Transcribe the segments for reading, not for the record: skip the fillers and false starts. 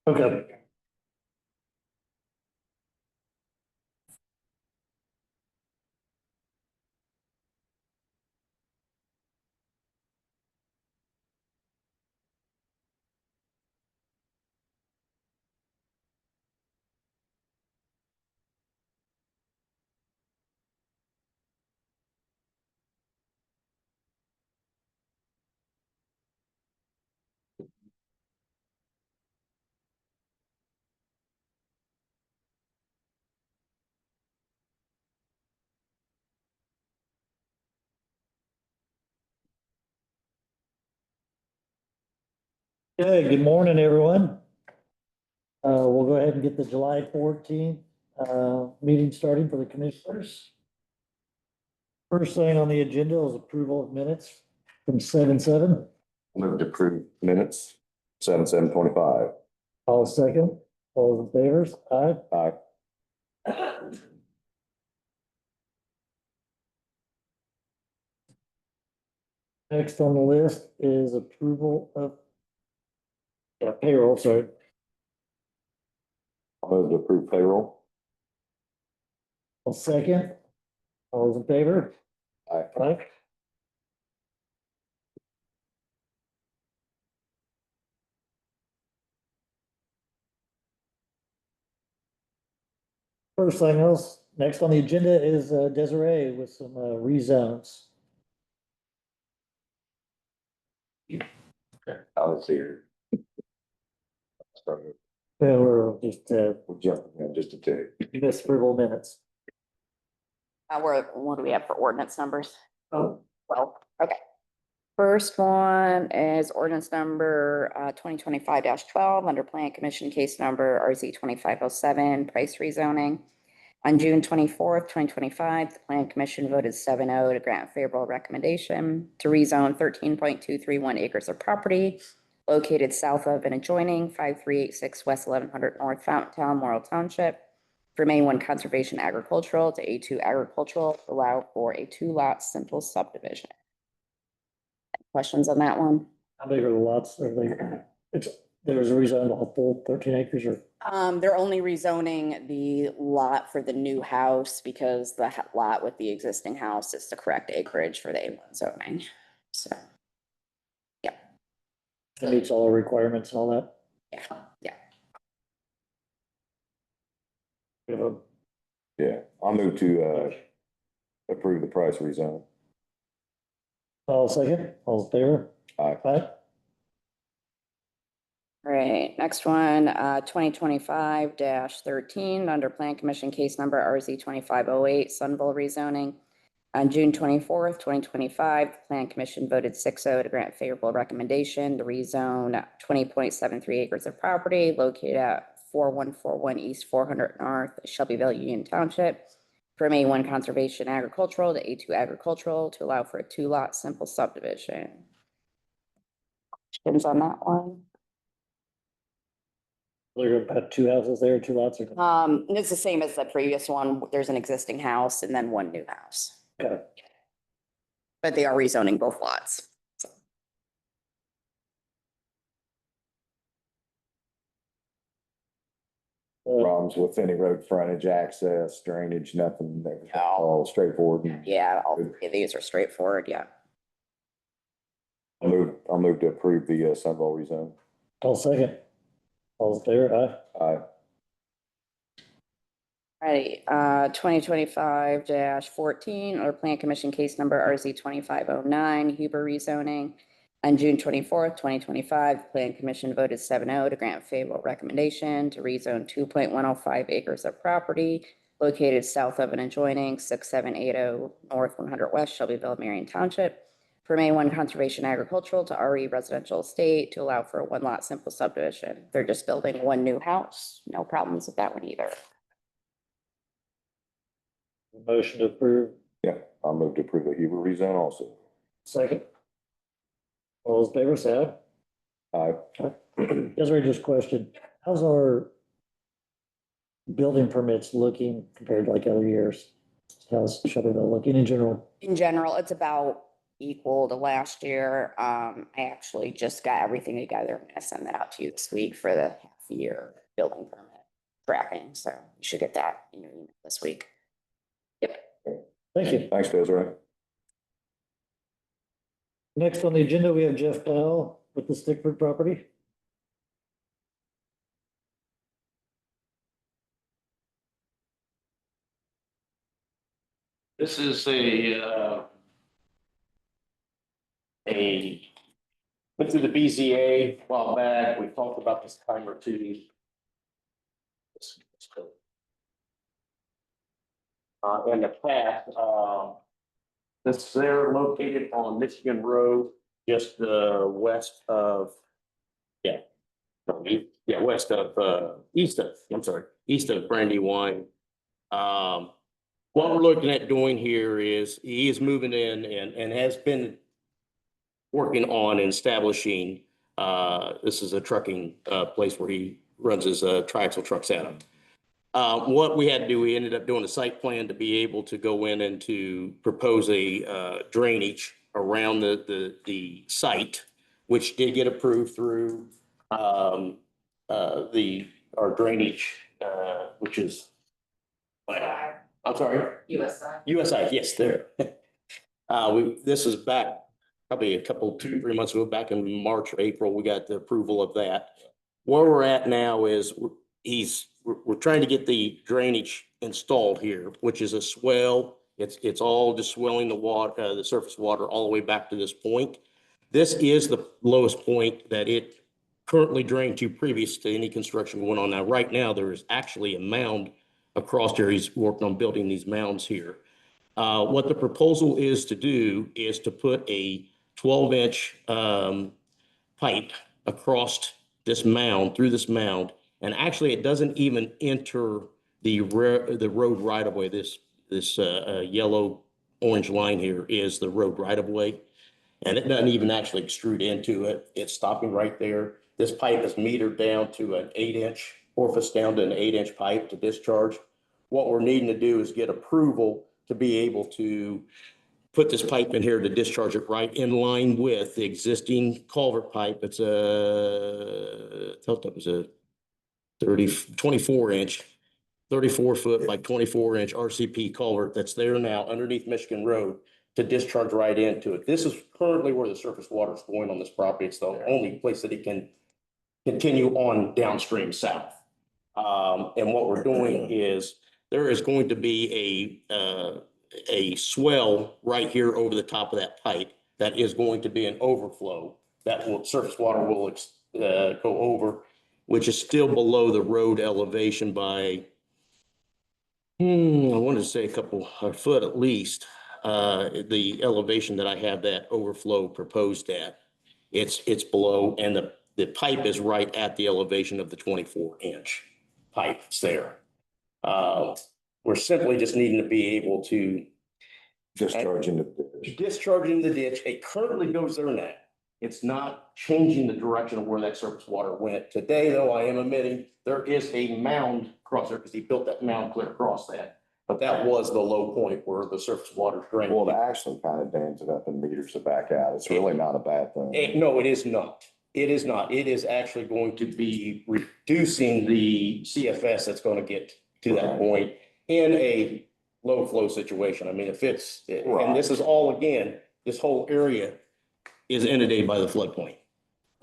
Okay. Okay, good morning, everyone. We'll go ahead and get the July 14th meeting starting for the commissioners. First thing on the agenda is approval of minutes from 7/7. Move to approve minutes, 7/7/25. All second, all in favor? Aye. Aye. Next on the list is approval of payroll, sorry. I'll move to approve payroll. All second, all in favor? Aye. Aye. First thing else, next on the agenda is Desiree with some rezones. I was here. Started, Yeah, we're just we're jumping in just a tick. miss approval minutes. What do we have for ordinance numbers? Oh. Well, okay. First one is ordinance number 2025-12 under Plan Commission case number RZ 2507, price rezoning. On June 24th, 2025, the Plan Commission voted 7-0 to grant favorable recommendation to rezone 13.231 acres of property located south of and adjoining 5386 West 1100 North Fountaintown, Morrill Township, from A1 Conservation Agricultural to A2 Agricultural to allow for a 2-lot simple subdivision. Questions on that one? How big are the lots? Are they, there's a rezone the whole full 13 acres or? They're only rezoning the lot for the new house because the lot with the existing house is the correct acreage for the A1 zoning. So, yeah. It meets all the requirements and all that? Yeah, yeah. We have a Yeah, I'll move to approve the price rezone. all second, all in favor? Aye. Aye. All right, next one, 2025-13 under Plan Commission case number RZ 2508, Sunville rezoning. On June 24th, 2025, the Plan Commission voted 6-0 to grant favorable recommendation to rezone 20.73 acres of property located at 4141 East 400 North, Shelbyville Union Township, from A1 Conservation Agricultural to A2 Agricultural to allow for a 2-lot simple subdivision. Questions on that one? They're gonna have 2 houses there, 2 lots or? It's the same as the previous one. There's an existing house and then one new house, Okay. but they are rezoning both lots. So, Problems with any road frontage, access, drainage, nothing. They're No. all straightforward. yeah, all three of these are straightforward. Yeah. I'll move to approve the Sunville rezone. All second, all in favor? Aye. Aye. Alrighty, 2025-14 or Plan Commission case number RZ 2509, Huber rezoning. On June 24th, 2025, the Plan Commission voted 7-0 to grant favorable recommendation to rezone 2.105 acres of property located south of and adjoining 6780 North 100 West Shelbyville, Marion Township, from A1 Conservation Agricultural to RE Residential Estate to allow for a 1-lot simple subdivision. They're just building one new house. No problems with that one either. Motion to approve, Yeah, I'll move to approve the Huber rezone also. second. All in favor, say Aye. aye. Desiree, just question, how's our building permits looking compared to like other years? How's Shelbyville looking in general? In general, it's about equal to last year. I actually just got everything together. I'm gonna send that out to you this week for the half year building permit tracking, so you should get that in your email this week. Yep. Thank you. Thanks, Desiree. Next on the agenda, we have Jeff Powell with the Stickford property. This is went through the BZA a while back. We talked about this time or two. In the past, they're located on Michigan Road, just west of, east of Brandywine. What we're looking at doing here is he is moving in and has been working on establishing, this is a trucking place where he runs his triaxle trucks out of. What we had to do, we ended up doing a site plan to be able to go in and to propose a drainage around the site, which did get approved through our drainage, which is, I'm sorry? USI, yes, there. This is back probably a couple, 2-3 months ago, back in March or April, we got the approval of that. Where we're at now is we're trying to get the drainage installed here, which is a swell. It's all just swelling the water, the surface water all the way back to this point. This is the lowest point that it currently drained to previous to any construction going on. Now, right now, there is actually a mound across there. He's working on building these mounds here. What the proposal is to do is to put a 12-inch pipe across this mound, through this mound, and actually it doesn't even enter the road right of way. This yellow orange line here is the road right of way, and it doesn't even actually extrude into it. It's stopping right there. This pipe is metered down to an 8-inch orifice, down to an 8-inch pipe to discharge. What we're needing to do is get approval to be able to put this pipe in here to discharge it right in line with the existing culvert pipe. It's I thought that was a 24-inch, 34-foot by 24-inch RCP culvert that's there now underneath Michigan Road to discharge right into it. This is currently where the surface water is going on this property. It's the only place that it can continue on downstream south. And what we're doing is there is going to be a swell right here over the top of that pipe that is going to be an overflow that will, surface water will go over, which is still below the road elevation by, I wanted to say a foot at least. The elevation that I have that overflow proposed at, it's below, and the pipe is right at the elevation of the 24-inch pipe. It's there. We're simply just needing to be able to Discharging the ditch. It currently goes there now. It's not changing the direction of where that surface water went. Today, though, I am admitting there is a mound across there because he built that mound clear across that. But that was the low point where the surface water drained. Well, it actually kind of dams it up and meters it back out. It's really not a bad thing. No, it is not. It is not. It is actually going to be reducing the CFS that's going to get to that point in a low flow situation. I mean, if it's, and this is all, again, this whole area is inundated by the floodplain.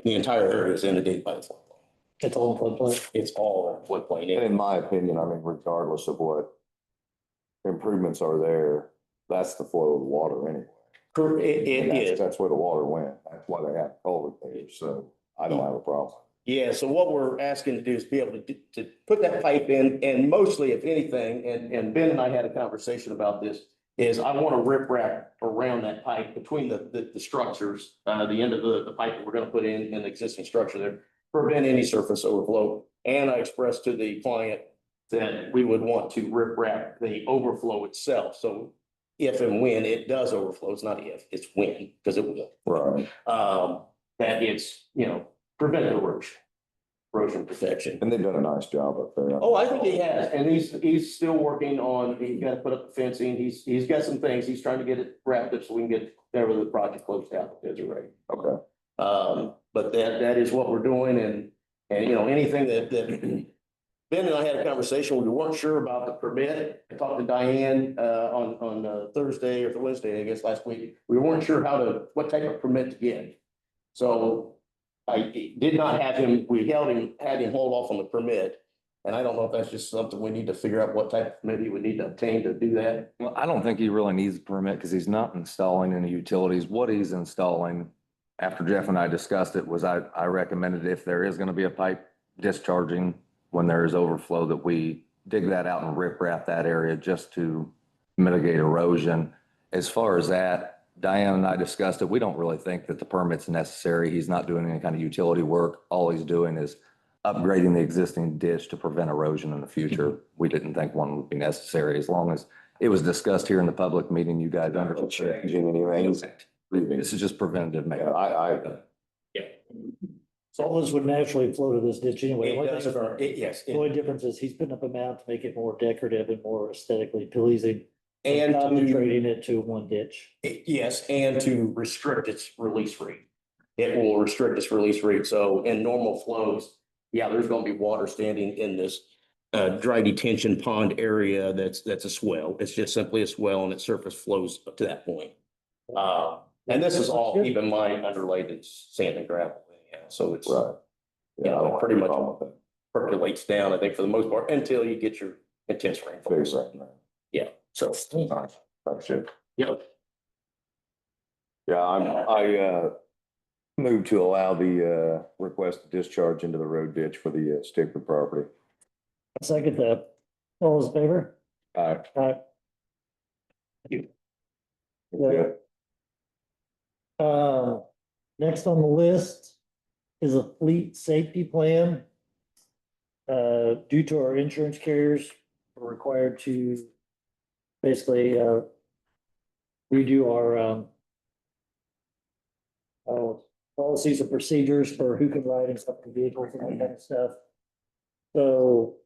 The entire area is inundated by the floodplain. It's all floodplain. It's all floodplain. And in my opinion, I mean, regardless of what improvements are there, that's the flow of the water anyway. It is. That's where the water went. That's why they have culvert there. So I don't have a problem. Yeah, so what we're asking to do is be able to put that pipe in, and mostly, if anything, and Ben and I had a conversation about this, is I want to rip wrap around that pipe between the structures, the end of the pipe that we're going to put in the existing structure there, prevent any surface overflow. And I expressed to the client that we would want to rip wrap the overflow itself. So if and when it does overflow, it's not if, it's when, because it will. Right. That it's, prevent erosion erosion protection. And they've done a nice job up there. Oh, I think he has, and he's still working on, he's got to put up the fencing, he's got some things, he's trying to get it wrapped up so we can get the project closed out, as already. Okay. But that is what we're doing, and you know, anything that Ben and I had a conversation, we weren't sure about the permit. I talked to Diane, on Thursday or Wednesday, I guess, last week. We weren't sure what type of permit to get. So I did not have him, had him hold off on the permit. And I don't know if that's just something we need to figure out what type of permit he would need to obtain to do that. Well, I don't think he really needs a permit because he's not installing any utilities. What he's installing, after Jeff and I discussed it, was I recommended if there is going to be a pipe discharging when there is overflow, that we dig that out and rip wrap that area just to mitigate erosion. As far as that, Diane and I discussed it. We don't really think that the permit's necessary. He's not doing any kind of utility work. All he's doing is upgrading the existing ditch to prevent erosion in the future. We didn't think one would be necessary as long as it was discussed here in the public meeting. You guys understood. Changing anything. This is just preventative Yeah, maintenance. Yeah. So all this would naturally flow to this ditch anyway. It does, yes. The only difference is he's putting up a mound to make it more decorative and more aesthetically pleasing. And to, Concentrating it to one ditch. yes, and to restrict its release rate. It will restrict its release rate. So in normal flows, yeah, there's gonna be water standing in this dry detention pond area that's a swell. It's just simply a swell and its surface flows up to that point. And this is all, keep in mind, underlaid in sand and gravel. Yeah, so it's Right. Yeah, I don't have pretty a much. problem with that. percolates down, I think, for the most part, until you get your intense rainfall. Big right now. Yeah, so. That's it. Yep. Yeah, I moved to allow the request to discharge into the road ditch for the Stickford property. Second that. All those in favor? Aye. Aye. Yeah. Yeah. Next on the list is a fleet safety plan. Due to our insurance carriers, we're required to basically, redo our, policies and procedures for who can ride in company vehicles and that kind of stuff. So,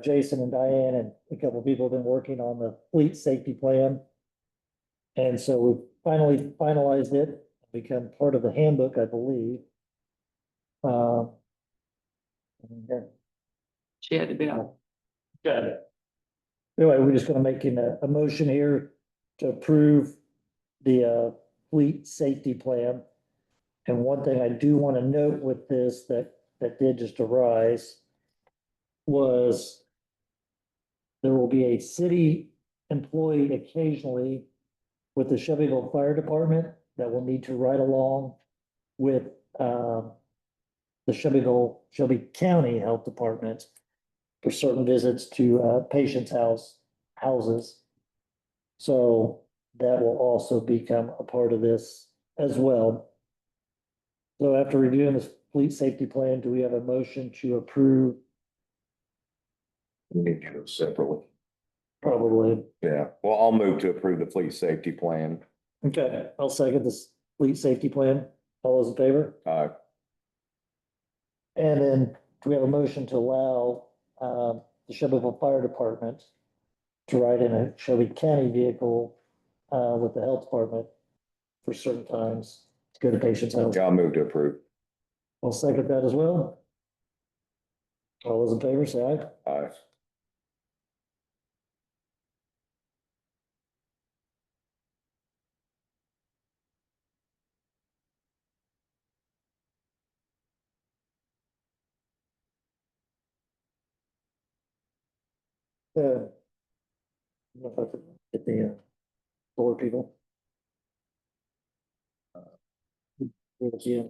Jason and Diane and a couple of people have been working on the fleet safety plan. And so we finally finalized it, become part of the handbook, I believe. She had to be on. Got it. Anyway, we're just gonna make a motion here to approve the fleet safety plan. And one thing I do want to note with this that did just arise was there will be a city employee occasionally with the Shelbyville Fire Department that will need to ride along with the Shelby County Health Department for certain visits to patients' houses. So that will also become a part of this as well. So after reviewing this fleet safety plan, do we have a motion to approve? We need to go separately. Probably. Yeah, well, I'll move to approve the fleet safety plan. Okay, I'll second this fleet safety plan. All those in favor? Aye. And then do we have a motion to allow the Shelbyville Fire Department to ride in a Shelby County vehicle with the health department for certain times to go to patients' house? Yeah, I'll move to approve. I'll second that as well. All those in favor, say aye. Aye. I don't know if I could get the solar people. Yeah.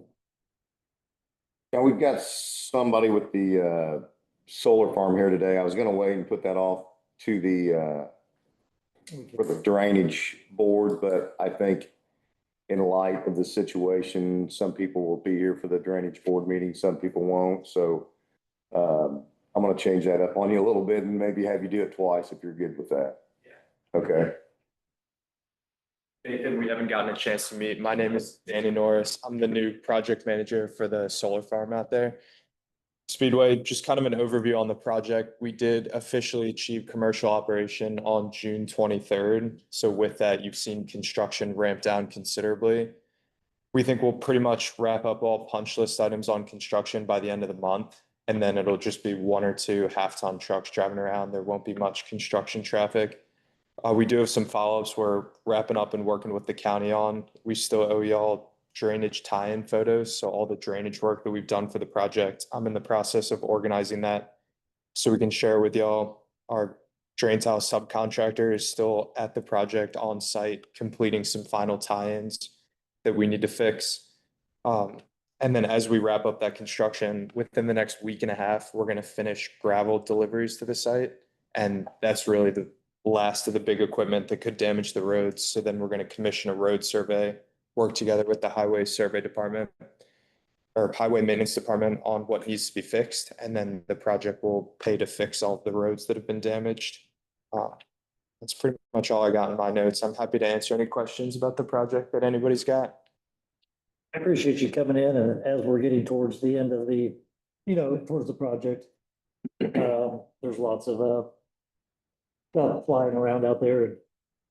Now, we've got somebody with the solar farm here today. I was gonna wait and put that off to the for the drainage board, but I think in light of the situation, some people will be here for the drainage board meeting, some people won't, so I'm gonna change that up on you a little bit and maybe have you do it twice if you're good with that. Yeah. Okay. Nathan, we haven't gotten a chance to meet. My name is Danny Norris. I'm the new project manager for the solar farm out there. Speedway, just kind of an overview on the project. We did officially achieve commercial operation on June 23rd. So with that, you've seen construction ramp down considerably. We think we'll pretty much wrap up all punch list items on construction by the end of the month. And then it'll just be 1 or 2 half-ton trucks driving around. There won't be much construction traffic. We do have some follow-ups we're wrapping up and working with the county on. We still owe y'all drainage tie-in photos. So all the drainage work that we've done for the project, I'm in the process of organizing that so we can share with y'all. Our drain tile subcontractor is still at the project on site, completing some final tie-ins that we need to fix. And then as we wrap up that construction, within the next week and a half, we're gonna finish gravel deliveries to the site. And that's really the last of the big equipment that could damage the roads. So then we're gonna commission a road survey, work together with the highway survey department or highway maintenance department on what needs to be fixed. And then the project will pay to fix all of the roads that have been damaged. That's pretty much all I got in my notes. I'm happy to answer any questions about the project that anybody's got. I appreciate you coming in and as we're getting towards the end of the, towards the project. There's lots of, stuff flying around out there and,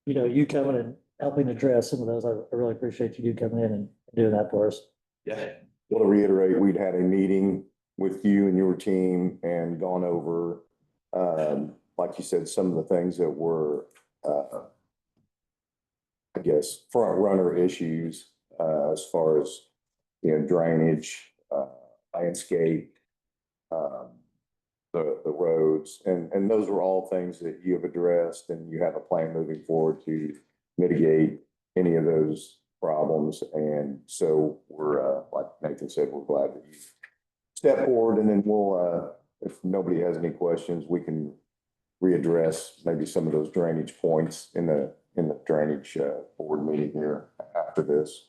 you coming and helping address some of those. I really appreciate you coming in and doing that for us. Yeah. Want to reiterate, we'd had a meeting with you and your team and gone over, like you said, some of the things that were, I guess, front runner issues, as far as, drainage, landscape, the roads, and those were all things that you have addressed and you have a plan moving forward to mitigate any of those problems. And so we're, like Nathan said, we're glad that you step forward, and then we'll, if nobody has any questions, we can readdress maybe some of those drainage points in the drainage, board meeting here after this.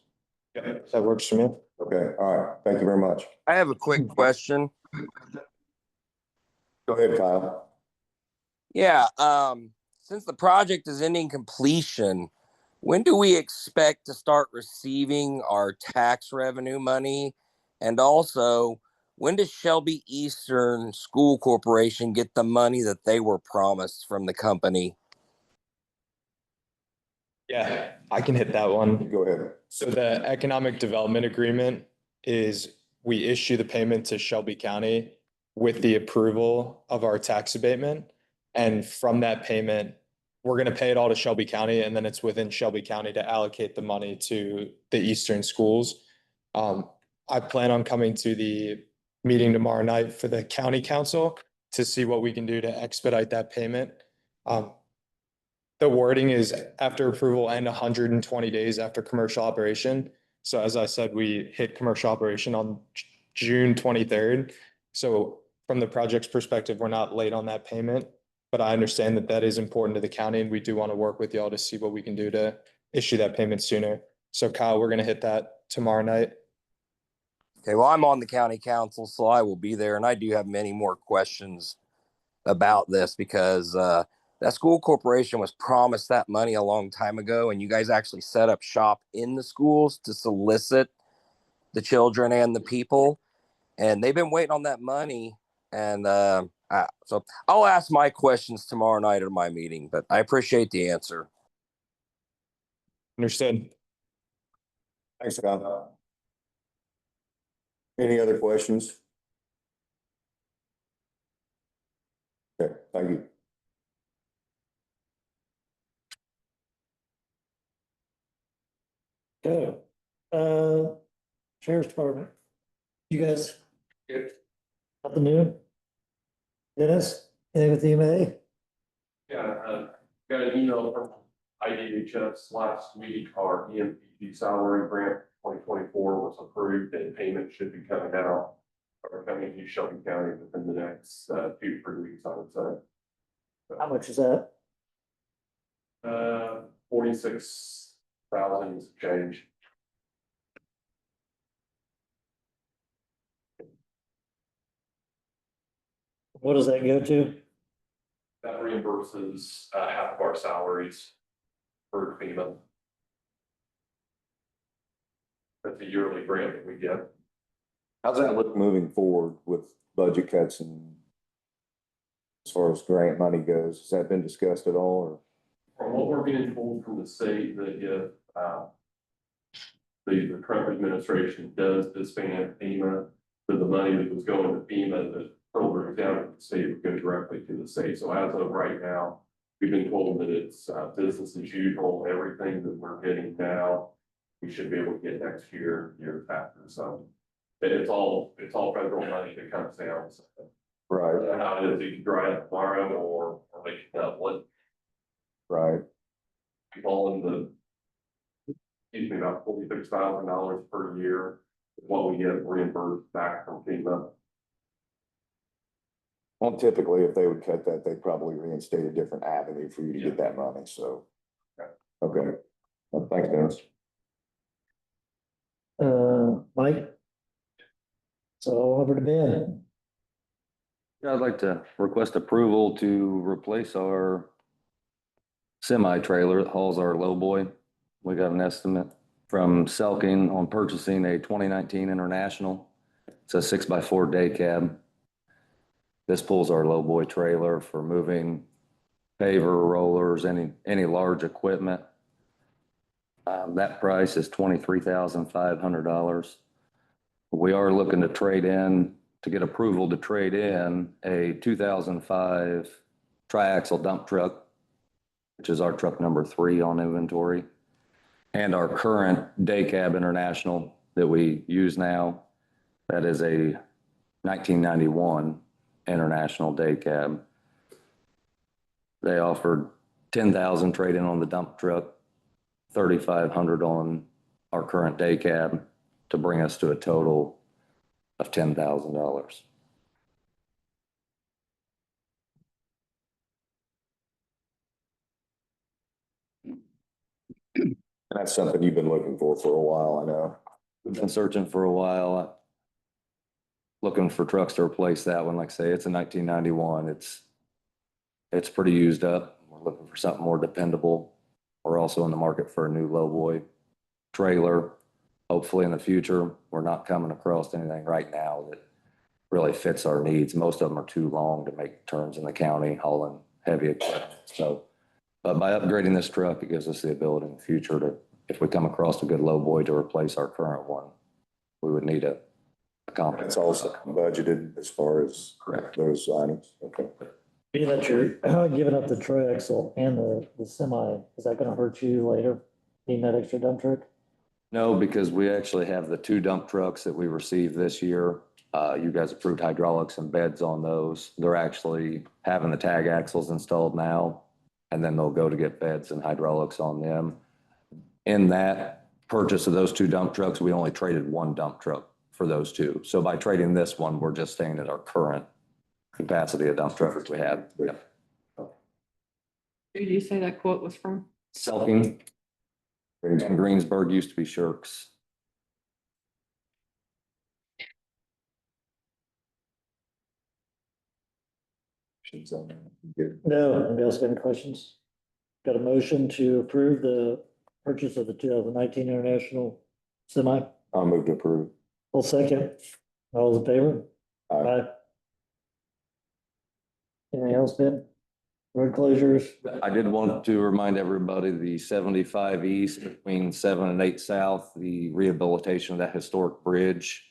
Yeah, that works for me. Okay, all right. Thank you very much. I have a quick question. Go ahead, Kyle. Yeah, since the project is ending completion, when do we expect to start receiving our tax revenue money? And also, when does Shelby Eastern School Corporation get the money that they were promised from the company? Yeah, I can hit that one. Go ahead. So the economic development agreement is we issue the payment to Shelby County with the approval of our tax abatement. And from that payment, we're going to pay it all to Shelby County, and then it's within Shelby County to allocate the money to the Eastern schools. I plan on coming to the meeting tomorrow night for the county council to see what we can do to expedite that payment. The wording is after approval and 120 days after commercial operation. So as I said, we hit commercial operation on June 23rd. So from the project's perspective, we're not late on that payment, but I understand that that is important to the county, and we do want to work with y'all to see what we can do to issue that payment sooner. So Kyle, we're going to hit that tomorrow night. Okay, well, I'm on the county council, so I will be there, and I do have many more questions about this because that school corporation was promised that money a long time ago, and you guys actually set up shop in the schools to solicit the children and the people, and they've been waiting on that money. And so I'll ask my questions tomorrow night at my meeting, but I appreciate the answer. Understood. Thanks, Kyle. Any other questions? Okay, thank you. Okay. Sheriff's Department. You guys? Good. Nothing new? Dennis, anything with EMA? Yeah, got an email from IDHS last week. Our EMPG salary grant 2024 was approved and payment should be coming out or coming to Shelby County within the next 2 to 3 weeks, I would say. How much is that? 46,000 change. What does that go to? That reimburses half of our salaries for FEMA. That's a yearly grant that we get. How's that look moving forward with budget cuts and as far as grant money goes, has that been discussed at all From what we're being told from the state, that if, the Trump administration does disband FEMA, then the money that was going to FEMA, the programs down at the state would go directly to the state. So as of right now, we've been told that it's, business as usual, everything that we're getting now, we should be able to get next year, years after, so. It's all federal money that comes down, so. or? How it is, you can dry up tomorrow or they can double it. Right. We fall in the, excuse me, about $46,000 per year, is what we get reimbursed back from FEMA. Well, typically, if they would cut that, they'd probably reinstate a different avenue for you to get that money, so. Okay. Well, thanks, Dennis. Mike? So over to Ben. Yeah, I'd like to request approval to replace our semi-trailer that hauls our lowboy. We got an estimate from Selking on purchasing a 2019 International. It's a 6x4 day cab. This pulls our lowboy trailer for moving paver, rollers, any large equipment. That price is $23,500. We are looking to get approval to trade in a 2005 triaxle dump truck, which is our truck number 3 on inventory, and our current day cab International that we use now. That is a 1991 International day cab. They offered $10,000 trade in on the dump truck, $3,500 on our current day cab, to bring us to a total of $10,000. That's something you've been looking for a while, I know. We've been searching for a while, looking for trucks to replace that one. Like I say, it's a 1991. It's pretty used up. We're looking for something more dependable. We're also in the market for a new lowboy trailer. Hopefully in the future, we're not coming across anything right now that really fits our needs. Most of them are too long to make turns in the county hauling heavy equipment. So, but by upgrading this truck, it gives us the ability in the future to, if we come across a good lowboy, to replace our current one, we would need a company. It's also budgeted as far as Correct. those items, okay. Being that you're giving up the triaxle and the semi, is that gonna hurt you later, needing that extra dump truck? No, because we actually have the 2 dump trucks that we received this year. You guys approved hydraulics and beds on those. They're actually having the tag axles installed now, and then they'll go to get beds and hydraulics on them. In that purchase of those 2 dump trucks, we only traded 1 dump truck for those 2. So by trading this one, we're just staying at our current capacity of dump trucks we have. Yep. Who did you say that quote was from? Selking. Greensburg used to be Shirks. Good. No, anybody else got any questions? Got a motion to approve the purchase of the 2019 International semi? I'll move to approve. Full second. All those in favor? Aye. Anything else, Ben? Road closures? I did want to remind everybody, the 75 east between 7 and 8 south, the rehabilitation of that historic bridge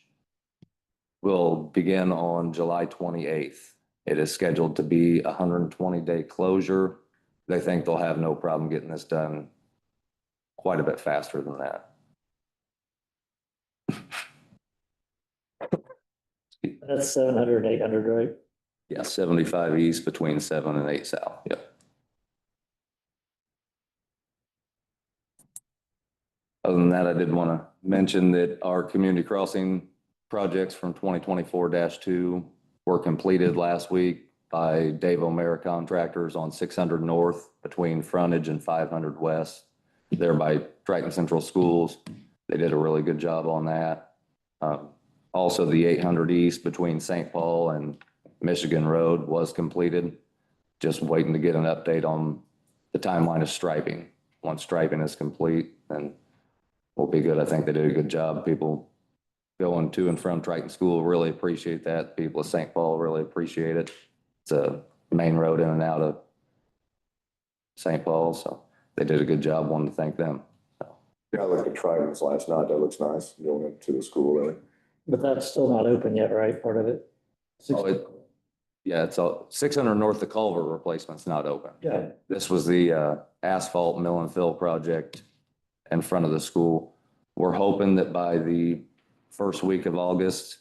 will begin on July 28th. It is scheduled to be a 120-day closure. They think they'll have no problem getting this done quite a bit faster than that. That's 700 and 800, right? Yeah, 75 east between 7 and 8 south. Yep. Other than that, I did want to mention that our community crossing projects from 2024-2 were completed last week by Dave O'Meara Contractors on 600 North between Frontage and 500 West, there by Triton Central Schools. They did a really good job on that. Also, the 800 East between St. Paul and Michigan Road was completed. Just waiting to get an update on the timeline of striping. Once striping is complete, then we'll be good. I think they did a good job. People going to and from Triton School really appreciate that. People of St. Paul really appreciate it. It's a main road in and out of St. Paul, so they did a good job. Wanted to thank them. Yeah, I looked at Trident's last night. That looks nice going into the school, really. But that's still not open yet, right? Part of it? Yeah, it's all 600 north, the culvert replacement's not open. Yeah. This was the asphalt mill and fill project in front of the school. We're hoping that by the first week of August,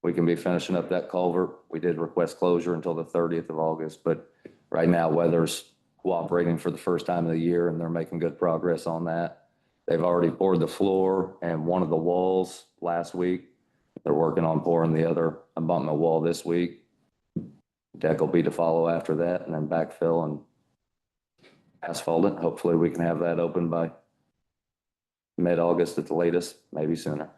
we can be finishing up that culvert. We did request closure until the 30th of August, but right now weather's cooperating for the first time of the year and they're making good progress on that. They've already poured the floor and one of the walls last week. They're working on pouring the other abutment wall this week. Deck will be to follow after that and then backfill and asphalt it. Hopefully we can have that open by mid-August at the latest, maybe sooner.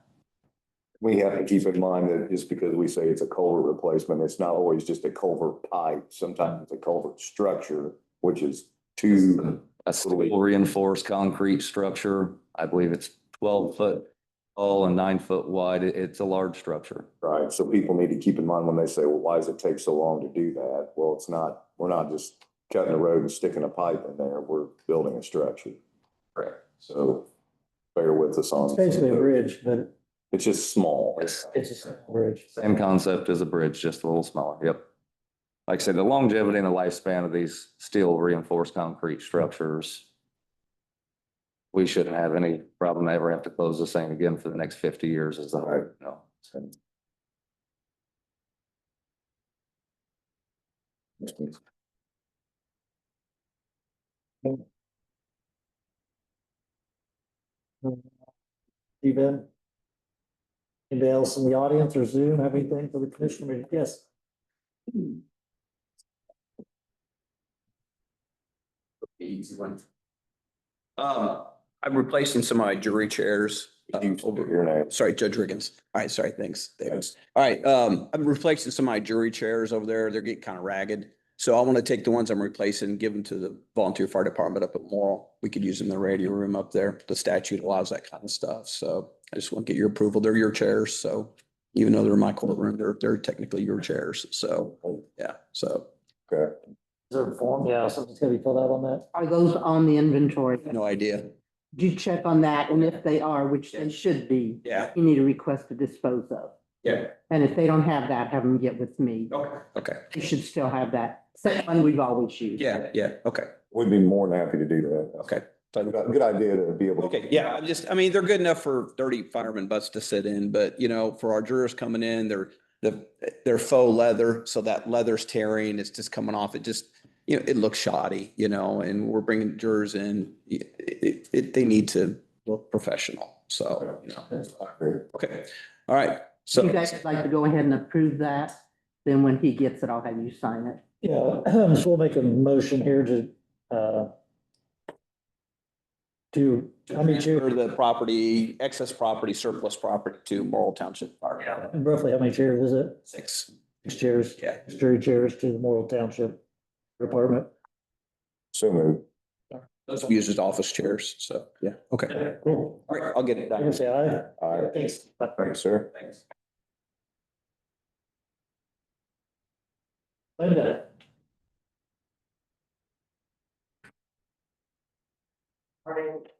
We have to keep in mind that just because we say it's a culvert replacement, it's not always just a culvert pipe. Sometimes it's a culvert structure, which is two. A steel reinforced concrete structure. I believe it's 12-foot tall and 9-foot wide. It's a large structure. Right, so people need to keep in mind when they say, well, why does it take so long to do that? Well, it's not, we're not just cutting the road and sticking a pipe in there, we're building a structure. Correct. So bear with us on. It's basically a bridge, but It's just small. it's a small bridge. Same concept as a bridge, just a little smaller. Yep. Like I said, the longevity and the lifespan of these steel reinforced concrete structures, we shouldn't have any problem ever have to close this thing again for the next 50 years as a whole, you know. So, Steven? Anybody else in the audience or Zoom have anything for the commissioner meeting? Yes. Easy one. I'm replacing some of my jury chairs. Your name. Sorry, Judge Riggins. All right, sorry, thanks, David. All right, I'm replacing some of my jury chairs over there. They're getting kind of ragged. So I want to take the ones I'm replacing, and give them to the volunteer fire department up at Morrill. We could use them in the radio room up there. The statute allows that kind of stuff. So I just want to get your approval. They're your chairs. So even though they're in my courtroom, they're technically your chairs. So, yeah, so. Okay. Is there a form? Yeah, something's gotta be filled out on that. Are those on the inventory? No idea. Do you check on that? And if they are, which they should be, Yeah, you need a request to dispose of. yeah. And if they don't have that, have them get with me. Okay. Okay. You should still have that. Same one we've always used. Yeah, yeah. Okay. We'd be more than happy to do that. Okay. Good idea to be able to. Okay, yeah, I mean, they're good enough for 30 fireman butts to sit in, but you know, for our jurors coming in, they're faux leather, so that leather's tearing, it's just coming off. It just, you know, it looks shoddy, you know, and we're bringing jurors in. They need to look professional. So, you know, okay. All right. If So you guys would like to go ahead and approve that, then when he gets it, I'll have you sign it. Yeah, so we'll make a motion here to how many transfer chairs, the property, excess property, surplus property to Morrill Township Fire Department. roughly how many chairs is it? 6. 6 chairs? Yeah. Jury chairs to the Morrill Township Department. So moved. Those are used as office chairs. So, yeah. Okay. Cool. All right. I'll get it I'm gonna done. say aye. All right. Thanks. Thanks, sir. Thanks. Linda.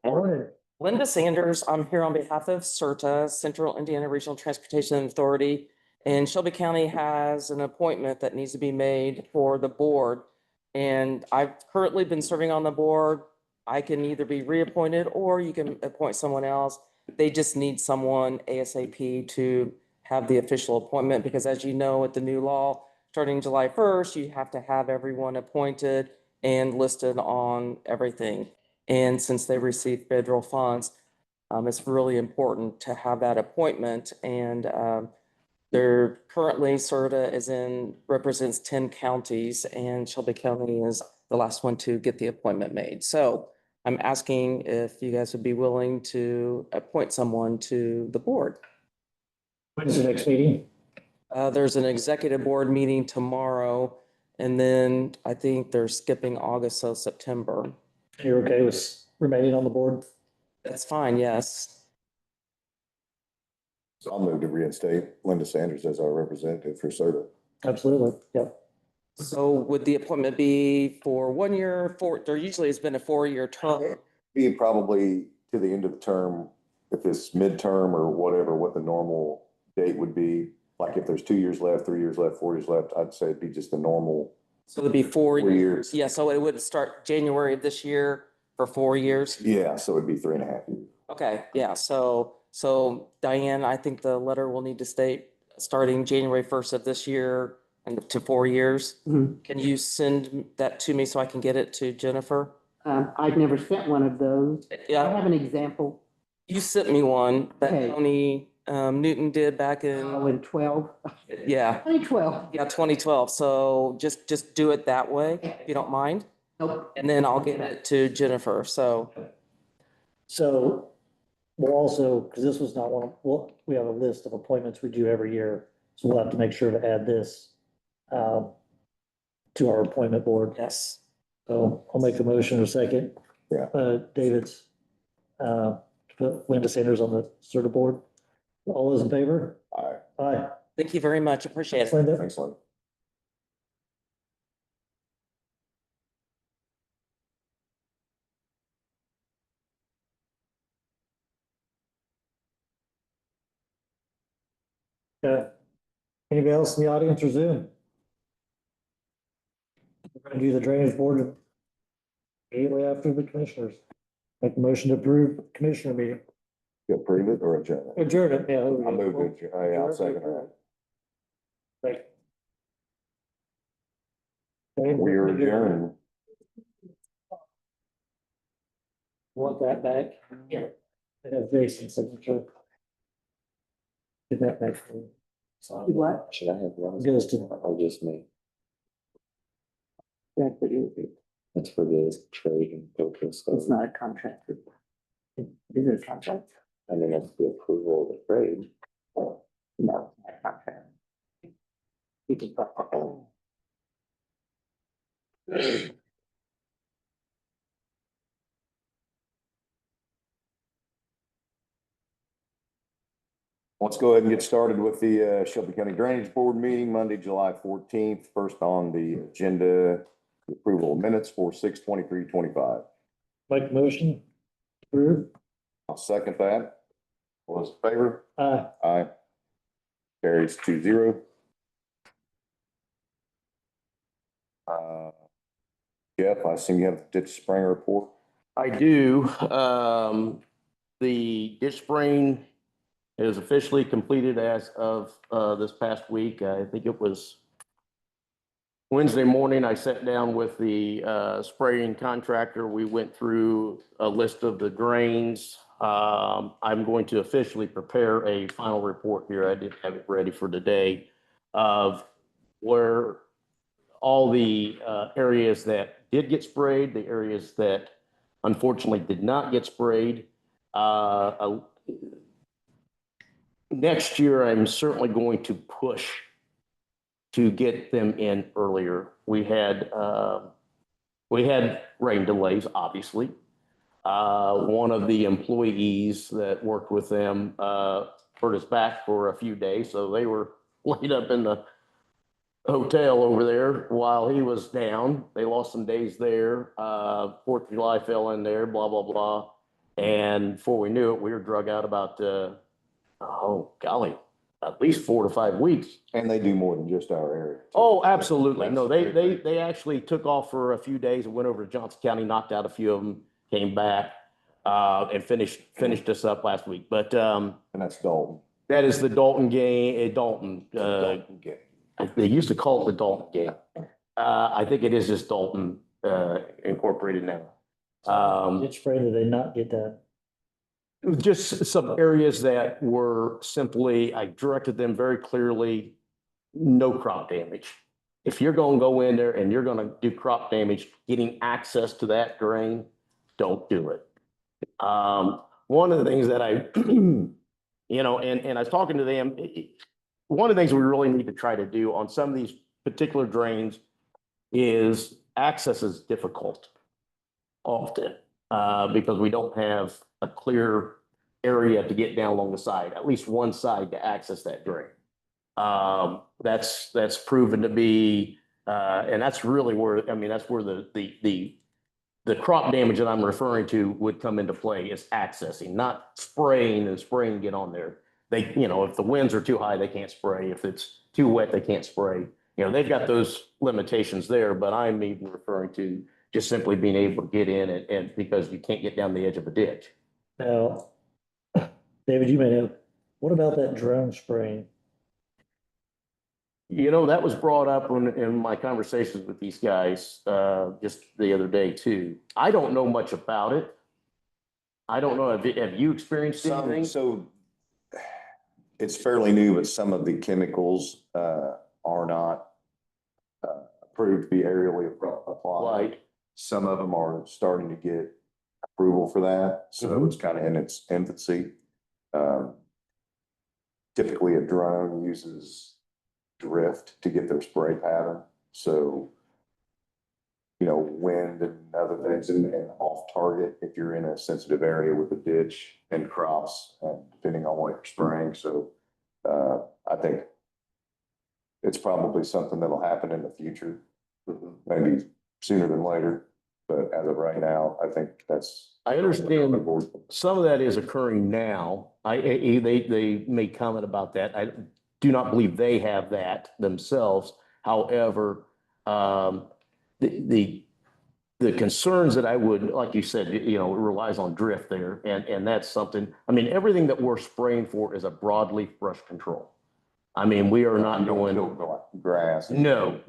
Morning. Linda Sanders, I'm here on behalf of CERTA, Central Indiana Regional Transportation Authority. And Shelby County has an appointment that needs to be made for the board. And I've currently been serving on the board. I can either be reappointed or you can appoint someone else. They just need someone ASAP to have the official appointment, because as you know, with the new law, starting July 1st, you have to have everyone appointed and listed on everything. And since they receive federal funds, it's really important to have that appointment. And they're currently, CERTA represents 10 counties, and Shelby County is the last one to get the appointment made. So I'm asking if you guys would be willing to appoint someone to the board. When's the next meeting? There's an executive board meeting tomorrow, and then I think they're skipping August, so September. You're okay with remaining on the board? That's fine, yes. So I'll move to reinstate Linda Sanders as our representative for CERTA. Absolutely, yep. So would the appointment be for 1 year, there usually has been a 4-year term? Be probably to the end of the term, if it's midterm or whatever, what the normal date would be. Like if there's 2 years left, 3 years left, 4 years left, I'd say it'd be just the normal. So it'd be 4 4 years. years. Yeah, so it would start January of this year for 4 years. Yeah, so it'd be 3.5 years. Okay, yeah, so Diane, I think the letter will need to state starting January 1st of this year and to 4 years. Mhm. Can you send that to me so I can get it to Jennifer? I've never sent one of those. I Yeah, have an example. you sent me one that Okay. Tony Newton did back Oh, in, in 12, yeah, 2012. yeah, 2012. So just do it that way, if you don't mind. Nope. And then I'll get it to Jennifer, so. So we'll also, because this was not one, well, we have a list of appointments we do every year. So we'll have to make sure to add this to our appointment board. Yes. So I'll make a motion in a second. Yeah. David's, to put Linda Sanders on the CERTA board. All those in favor? Aye. Aye. Thank you very much. Appreciate Thanks, it. Linda. Thanks, Linda. Okay. Anybody else in the audience or Zoom? We're gonna do the drainage board immediately after the commissioners. Make a motion to approve commissioner meeting. You approve it or adjourn it? Adjourn it, yeah. I'll move to adjourn. Yeah, I'll second that. Thank you. We are adjourned. Want that back? Yeah. It has Jason's signature. Get that back. for me. What? Should I have one? Goes to, Or just me? That's what you do. That's for the trade and focus. It's not a contract. Is it a contract? And then that's the approval of the trade. No, it's not a contract. You can. Let's go ahead and get started with the Shelby County Drainage Board meeting, Monday, July 14th. First on the agenda, the approval of minutes for 6/23/25. make a motion. Approve. I'll second that. All those in favor? Aye. Aye. Carries 2-0. Jeff, I assume you have the ditch Springer report? I do. The ditch spraying is officially completed as of this past week. I think it was Wednesday morning. I sat down with the spraying contractor. We went through a list of the drains. I'm going to officially prepare a final report here. I didn't have it ready for today of where all the areas that did get sprayed, the areas that unfortunately did not get sprayed. Next year, I'm certainly going to push to get them in earlier. We had rain delays, obviously. One of the employees that worked with them hurt his back for a few days, so they were laid up in the hotel over there while he was down. They lost some days there. 4th of July fell in there, blah, blah, blah. And before we knew it, we were drug out about, oh golly, at least 4 to 5 weeks. And they do more than just our area. Oh, absolutely. No, they actually took off for a few days and went over to Johnson County, knocked out a few of them, came back, and finished us up last week. But, And that's Dalton. that is the Dalton game, Dalton, Dalton game. they used to call it the Dalton game. I think it is just Dalton, incorporated now. Ditch spray, did they not get done? Just some areas that were simply, I directed them very clearly, no crop damage. If you're gonna go in there and you're gonna do crop damage, getting access to that drain, don't do it. One of the things that I, and I was talking to them, one of the things we really need to try to do on some of these particular drains is access is difficult often, because we don't have a clear area to get down along the side, at least one side to access that drain. That's proven to be, and that's really where, I mean, that's where the crop damage that I'm referring to would come into play is accessing, not spraying and get on there. They, you know, if the winds are too high, they can't spray. If it's too wet, they can't spray. You know, they've got those limitations there, but I'm even referring to just simply being able to get in and because you can't get down the edge of a ditch. Now, David, you may know, what about that drone spraying? You know, that was brought up in my conversations with these guys, just the other day too. I don't know much about it. I don't know, have you experienced anything? So it's fairly new, but some of the chemicals are not approved to be aerially applied. Right. Some of them are starting to get approval for that, so it's kind of in its infancy. Typically, a drone uses drift to get their spray pattern, so you know, wind and other things and off target if you're in a sensitive area with a ditch and crops, and depending on what you're spraying. So I think it's probably something that'll happen in the future, maybe sooner than later. But as of right now, I think that's. I understand some of that is occurring now. They made comment about that. I do not believe they have that themselves. However, the concerns that I would, like you said, you know, relies on drift there, and that's something. I mean, everything that we're spraying for is a broadleaf brush control. I mean, we are not doing grass. No.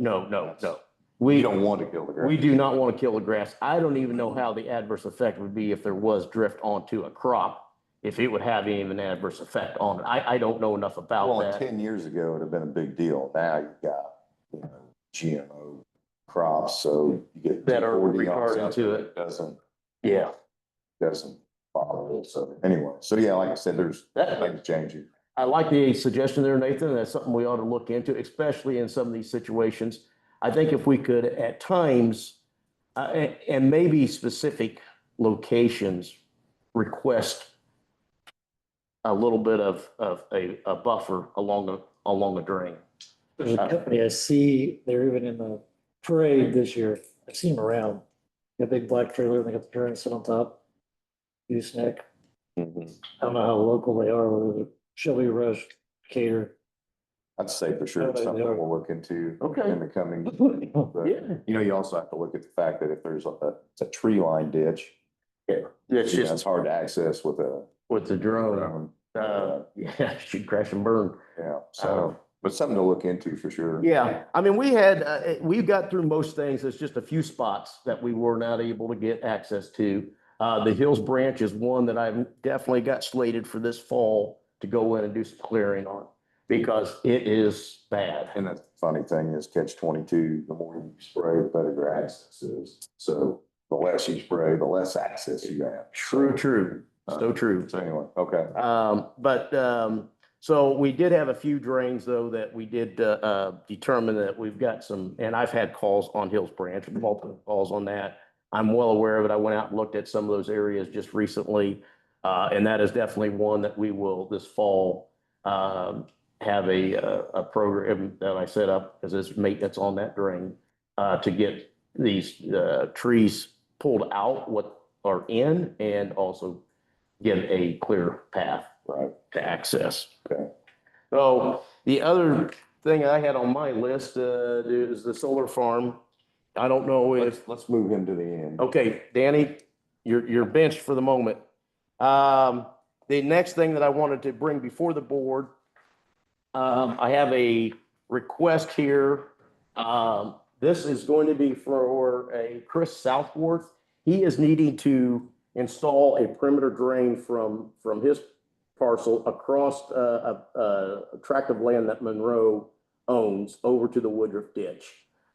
We don't want to kill the grass. We do not want to kill the grass. I don't even know how the adverse effect would be if there was drift onto a crop, if it would have even an adverse effect on it. I don't know enough about Well, that. 10 years ago, it'd have been a big deal. Now you've got, you know, GMO crops, so you get That are D40 on retardant something to that it. doesn't bother it. So anyway, so yeah, like I said, there's things changing. I like the suggestion there, Nathan. That's something we ought to look into, especially in some of these situations. I think if we could at times, and maybe specific locations, request a little bit of a buffer along a drain. There's a company I see, they're even in the parade this year. I've seen them around. Got a big black trailer, and they got the drone sit on top. Gooseneck. I don't know how local they are, whether they're Shelby Rush, Cater. I'd say for sure it's something we'll look into Okay. in the coming. But, Yeah. you know, you also have to look at the fact that if there's it's a tree line ditch, It's you know, just it's hard to access with with the drone. Yeah, should crash and burn. Yeah, so, but something to look into for sure. Yeah, I mean, we got through most things. There's just a few spots that we were not able to get access to. The Hills Branch is one that I've definitely got slated for this fall to go in and do some clearing on because it is bad. And the funny thing is catch-22, the more you spray, the better your access is. So the less you spray, the less access you have. True. So true. So anyway, okay. So we did have a few drains though that we did determine that we've got some, and I've had calls on Hills Branch, multiple calls on that. I'm well aware of it. I went out and looked at some of those areas just recently. And that is definitely one that we will this fall have a program that I set up as this maintenance on that drain to get these trees pulled out what are in and also get a clear path to access. Okay. So the other thing I had on my list is the solar farm. I don't know if, Let's move into the end. okay, Danny, you're benched for the moment. The next thing that I wanted to bring before the board, I have a request here. This is going to be for a Chris Southworth. He is needing to install a perimeter drain from his parcel across a tract of land that Monroe owns over to the Woodruff Ditch.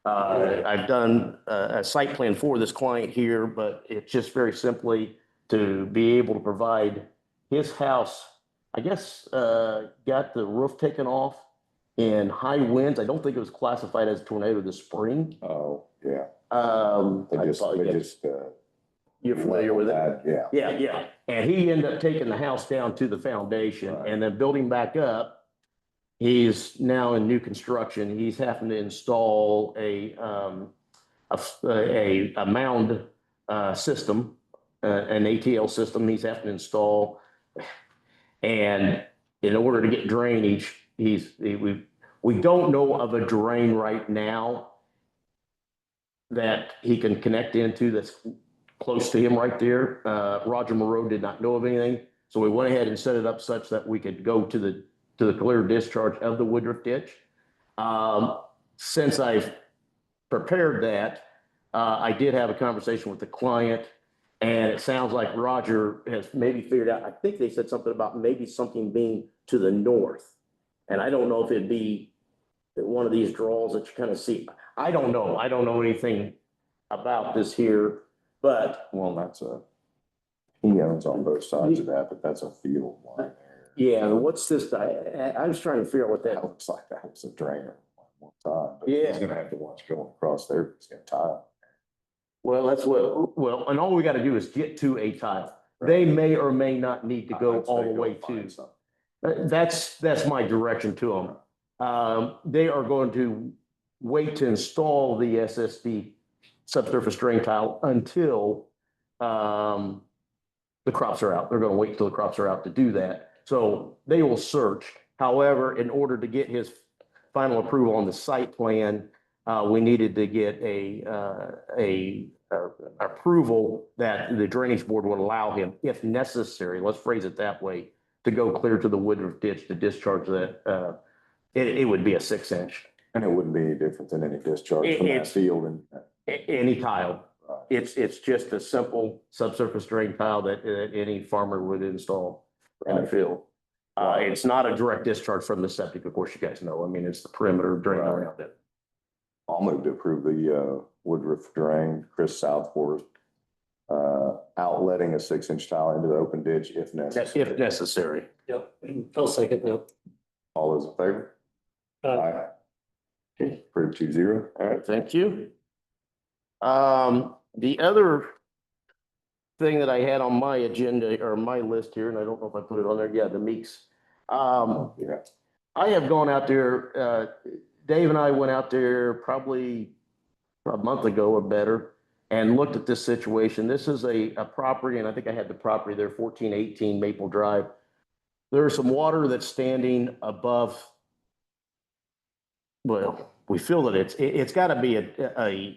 I've done a site plan for this client here, but it's just very simply to be able to provide his house, I guess, got the roof taken off in high winds. I don't think it was classified as a tornado this spring. Oh, yeah. I They just, you're familiar with it? that, yeah. Yeah. And he ended up taking the house down to the foundation and then building back up. He's now in new construction. He's having to install a mound system, an ATL system he's having to install. And in order to get drainage, we don't know of a drain right now that he can connect into that's close to him right there. Roger Moreau did not know of anything. So we went ahead and set it up such that we could go to the clear discharge of the Woodruff ditch. Since I've prepared that, I did have a conversation with the client, and it sounds like Roger has maybe figured out, I think they said something about maybe something being to the north. And I don't know if it'd be one of these draws that you kind of see. I don't know. I don't know anything about this here, but. Well, he owns on both sides of that, but that's a field line there. Yeah, what's this? I was trying to figure out what that. That looks like that was a drainer on one side, but Yeah. he's gonna have to watch going across there. He's got tile. Well, and all we got to do is get to a tile. They may or may not need to go I'd say all the go way find to. something. That's my direction to them. They are going to wait to install the SSD subsurface drain tile until the crops are out. They're going to wait till the crops are out to do that. So they will search. However, in order to get his final approval on the site plan, we needed to get a approval that the drainage board would allow him, if necessary, let's phrase it that way, to go clear to the Woodruff ditch to discharge that. It would be a 6-inch. And it wouldn't be any different than any discharge from that It's- field and. Any tile. It's just a simple subsurface drain tile that any farmer would install in a field. It's not a direct discharge from the septic, of course, you guys know. I mean, it's the perimeter drain around it. I'll move to approve the Woodruff drain, Chris Southworth, outletting a 6-inch tile into the open ditch if necessary. If necessary. Yep. I'll second that. All those in favor? Aye. Okay, approved 2-0. All right, thank you. The other thing that I had on my agenda or my list here, and I don't know if I put it on there, yeah, the Meeks. Yeah. I have gone out there, Dave and I went out there probably a month ago or better and looked at this situation. This is a property, and I think I had the property there, 1418 Maple Drive. There's some water that's standing above. Well, we feel that it's got to be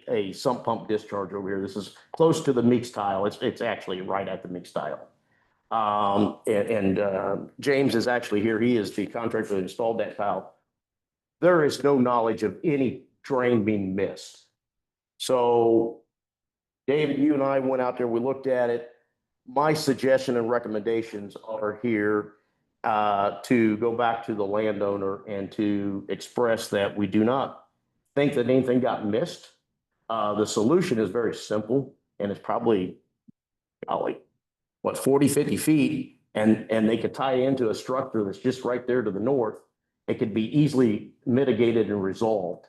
a sump pump discharge over here. This is close to the Meeks tile. It's actually right at the Meeks tile. James is actually here. He is the contractor that installed that tile. There is no knowledge of any drain being missed. So David, you and I went out there, we looked at it. My suggestion and recommendations are here to go back to the landowner and to express that we do not think that anything got missed. The solution is very simple, and it's probably, golly, 40, 50 feet, and they could tie into a structure that's just right there to the north. It could be easily mitigated and resolved.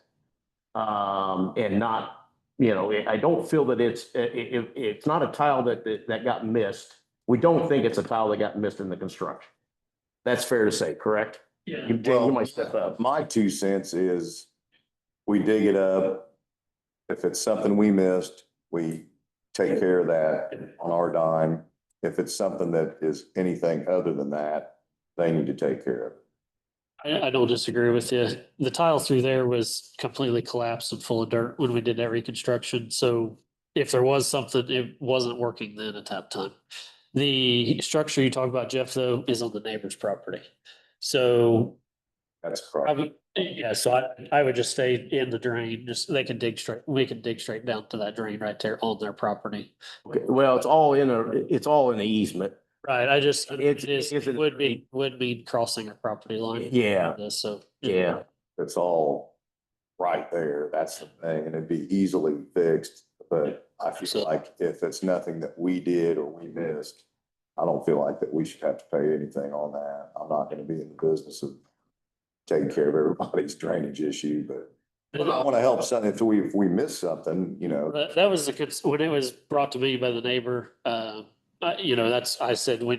And not, I don't feel that it's not a tile that got missed. We don't think it's a tile that got missed in the construction. That's fair to say, correct? Yeah. You might step up. My 2 cents is we dig it up. If it's something we missed, we take care of that on our dime. If it's something that is anything other than that, they need to take care of it. I don't disagree with you. The tile through there was completely collapsed and full of dirt when we did that reconstruction. So if there was something, it wasn't working then at that time. The structure you talk about, Jeff, though, is on the neighbor's property. So That's correct. yeah, so I would just stay in the drain, just we can dig straight down to that drain right there on their property. Okay, well, it's all in the easement. Right, It's would be crossing a property line. Yeah. So. Yeah. It's all right there. That's the thing, and it'd be easily fixed. But I feel like if it's nothing that we did or we missed, I don't feel like that we should have to pay anything on that. I'm not gonna be in the business of taking care of everybody's drainage issue, but I want to help something. If we miss something, That was when it was brought to me by the neighbor, you know, that's, I said we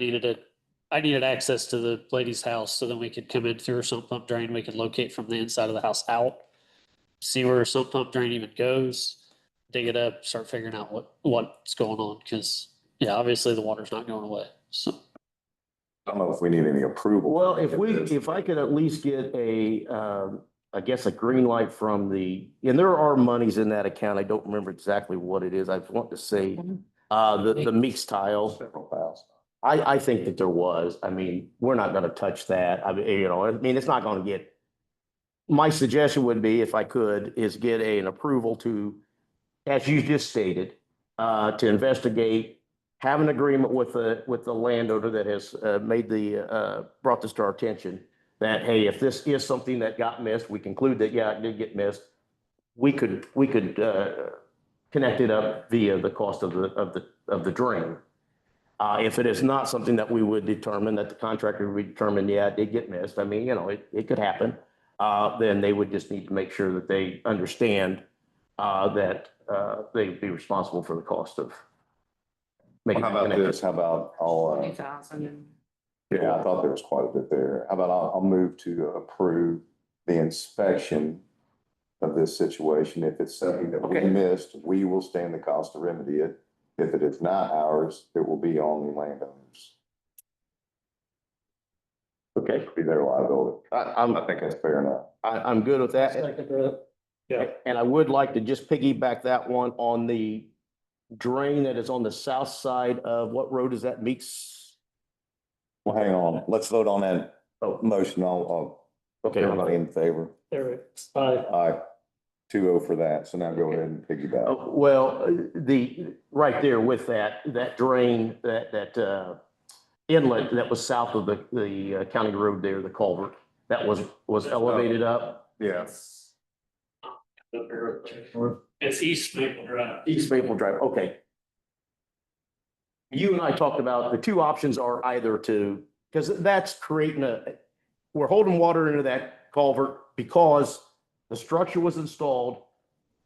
I needed access to the lady's house so then we could come in through her sump pump drain. We could locate from the inside of the house out, see where her sump pump drain even goes, dig it up, start figuring out what's going on. Cause yeah, obviously the water's not going away. So. I don't know if we need any approval. Well, if I could at least get I guess a green light from and there are monies in that account. I don't remember exactly what it is. I want to say, the Meeks tile. Several thousand. I think that there was. I mean, we're not gonna touch that. I mean, it's not gonna get. My suggestion would be, if I could, is get an approval to, as you just stated, to investigate, have an agreement with the landowner that has brought this to our attention, that, hey, if this is something that got missed, we conclude that, yeah, it did get missed, we could connect it up via the cost of the drain. If it is not something that we would determine, that the contractor would determine, yeah, it did get missed, I mean, it could happen, then they would just need to make sure that they understand that they'd be responsible for the cost of making. How about this? How about I'll, 20,000. yeah, I thought there was quite a bit there. How about I'll move to approve the inspection of this situation. If it's something that we Okay. missed, we will stand the cost to remedy it. If it is not ours, it will be on the landowners. Okay, It'll be their liability. I think that's fair enough. I'm good with that. Second for that. Yeah. And I would like to just piggyback that one on the drain that is on the south side of, what road is that, Meeks? Well, hang on. Let's vote on that Oh, motion. okay. Everybody in favor? There, aye. Aye. 2-0 for that. So now go ahead and piggyback. Oh, well, right there with that drain, that inlet that was south of the county road there, the culvert, that was elevated up. Yes. It's East Maple Drive. East Maple Drive, okay. You and I talked about the two options are either because that's creating we're holding water into that culvert because the structure was installed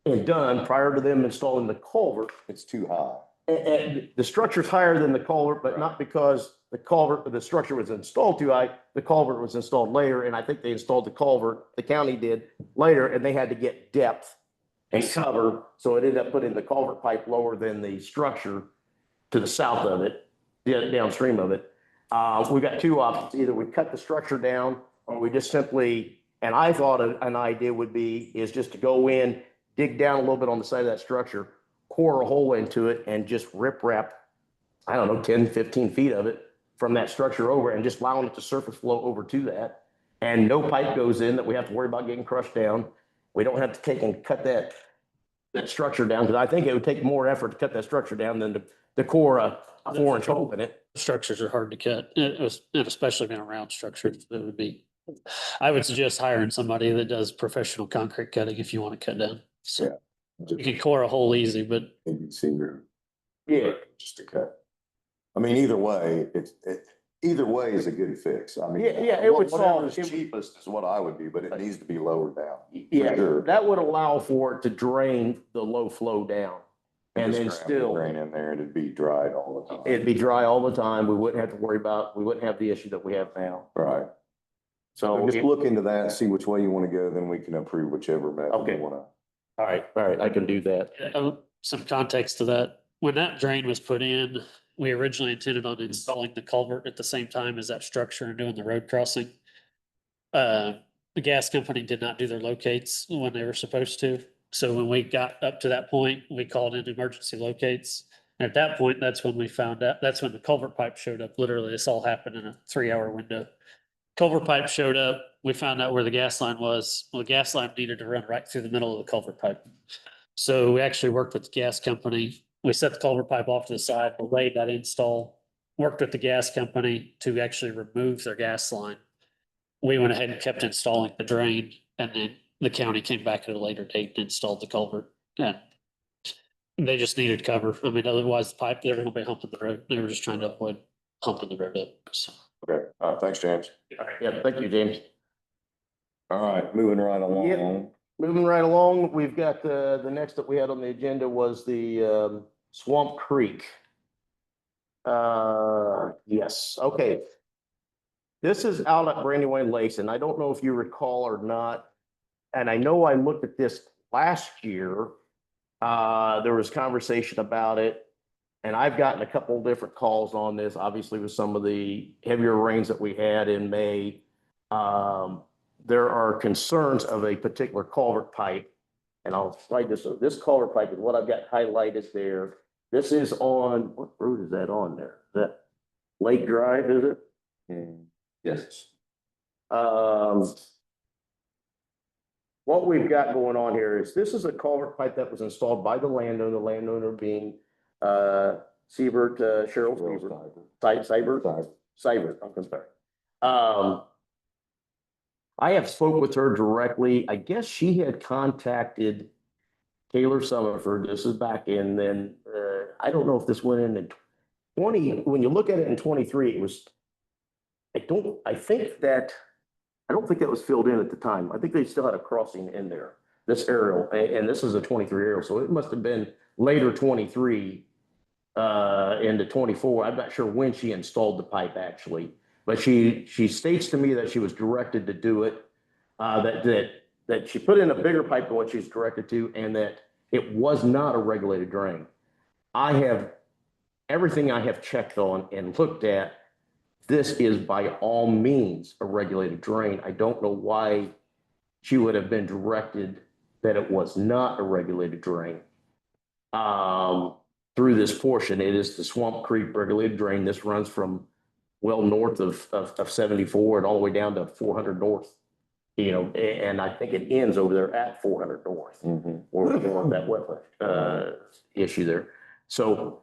and done prior to them installing the culvert. It's too high. And the structure's higher than the culvert, but not because the structure was installed too high. The culvert was installed later, and I think they installed the culvert, the county did later, and they had to get depth and cover. So it ended up putting the culvert pipe lower than the structure to the south of it, downstream of it. We've got two options. Either we cut the structure down, or we just simply, and I thought an idea would be, is just to go in, dig down a little bit on the side of that structure, core a hole into it, and just rip wrap, I don't know, 10, 15 feet of it from that structure over, and just allowing it to surface flow over to that. And no pipe goes in that we have to worry about getting crushed down. We don't have to take and cut that structure down, because I think it would take more effort to cut that structure down than to core a 4-inch hole in it. Structures are hard to cut, and especially being a round structure, it would be. I would suggest hiring somebody that does professional concrete cutting if you want to cut down. So you can core a hole easy, but ABC room. Yeah. Just to cut. I mean, either way, either way is a good fix. I mean. Yeah, it would solve. Whatever's cheapest is what I would do, but it needs to be lowered down. Yeah, sure. that would allow for it to drain the low flow down. And then Just cram the still, drain in there and it'd be dried all the time. it'd be dry all the time. We wouldn't have to worry about, we wouldn't have the issue that we have now. Right. So So just look into that, see which way you want to go, then we can approve whichever method Okay. you want to. all right, I can do that. some context to that. When that drain was put in, we originally intended on installing the culvert at the same time as that structure and doing the road crossing. The gas company did not do their locates when they were supposed to. So when we got up to that point, we called in emergency locates. And at that point, that's when we found out, that's when the culvert pipe showed up. Literally, this all happened in a 3-hour window. Culvert pipe showed up. We found out where the gas line was. Well, the gas line needed to run right through the middle of the culvert pipe. So we actually worked with the gas company. We set the culvert pipe off to the side, delayed that install, worked with the gas company to actually remove their gas line. We went ahead and kept installing the drain, and then the county came back at a later date and installed the culvert. And they just needed cover. I mean, otherwise the pipe, they were gonna be humping the road. They were just trying to avoid humping the road up. So. Okay, all right, thanks, James. Yeah, thank you, James. All right, moving right along. Moving right along, we've got the next that we had on the agenda was the Swamp Creek. Yes, okay. This is out at Brandywine Lakes, and I don't know if you recall or not. And I know I looked at this last year. There was conversation about it. And I've gotten a couple of different calls on this, obviously with some of the heavier rains that we had in May. There are concerns of a particular culvert pipe. And I'll slide this, this culvert pipe is what I've got highlighted there. This is on, what road is that on there? Is that Lake Drive, is it? Yes. What we've got going on here is this is a culvert pipe that was installed by the landowner being Siebert, Cheryl Seibert, I'm sorry. I have spoke with her directly. I guess she had contacted Taylor Summerford. This is back in then, I don't know if this went in 20, when you look at it in 23, it was, I don't think that was filled in at the time. I think they still had a crossing in there, this aerial, and this is a 23 aerial, so it must have been later 23 into 24. I'm not sure when she installed the pipe actually, but she states to me that she was directed to do it, that she put in a bigger pipe than what she's directed to, and that it was not a regulated drain. Everything I have checked on and looked at, this is by all means a regulated drain. I don't know why she would have been directed that it was not a regulated drain. Through this portion, it is the Swamp Creek regulated drain. This runs from well north of 74 and all the way down to 400 north. You know, and I think it ends over there at 400 north, or that wetland issue there. So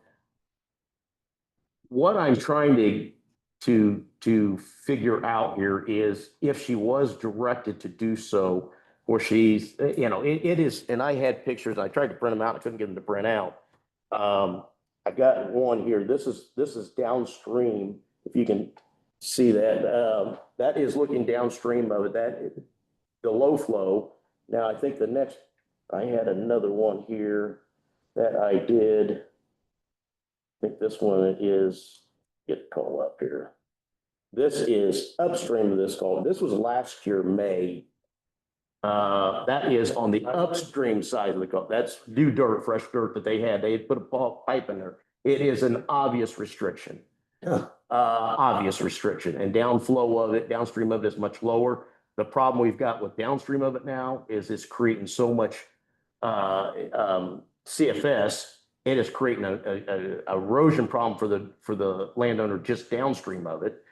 what I'm trying to figure out here is if she was directed to do so, or she's, you know, it is, and I had pictures, I tried to print them out, I couldn't get them to print out. I got one here. This is downstream, if you can see that. That is looking downstream of it, the low flow. Now, I think I had another one here that I did. I think this one is, get call up here. This is upstream of this call. This was last year, May. That is on the upstream side of the call. That's new dirt, fresh dirt that they had. They had put a pipe in there. It is an obvious restriction. Obvious restriction, and downflow of it, downstream of it is much lower. The problem we've got with downstream of it now is it's creating so much CFS. It is creating a erosion problem for the landowner just downstream of it.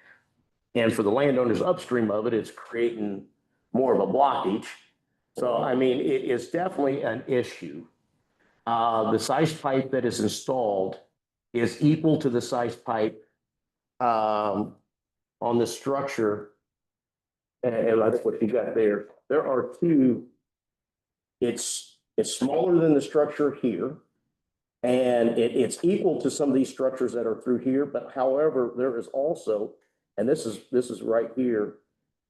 And for the landowners upstream of it, it's creating more of a blockage. So, I mean, it is definitely an issue. The size pipe that is installed is equal to the size pipe on the structure. And I think what you got there are two. It's smaller than the structure here. And it's equal to some of these structures that are through here. But however, there is also, and this is right here,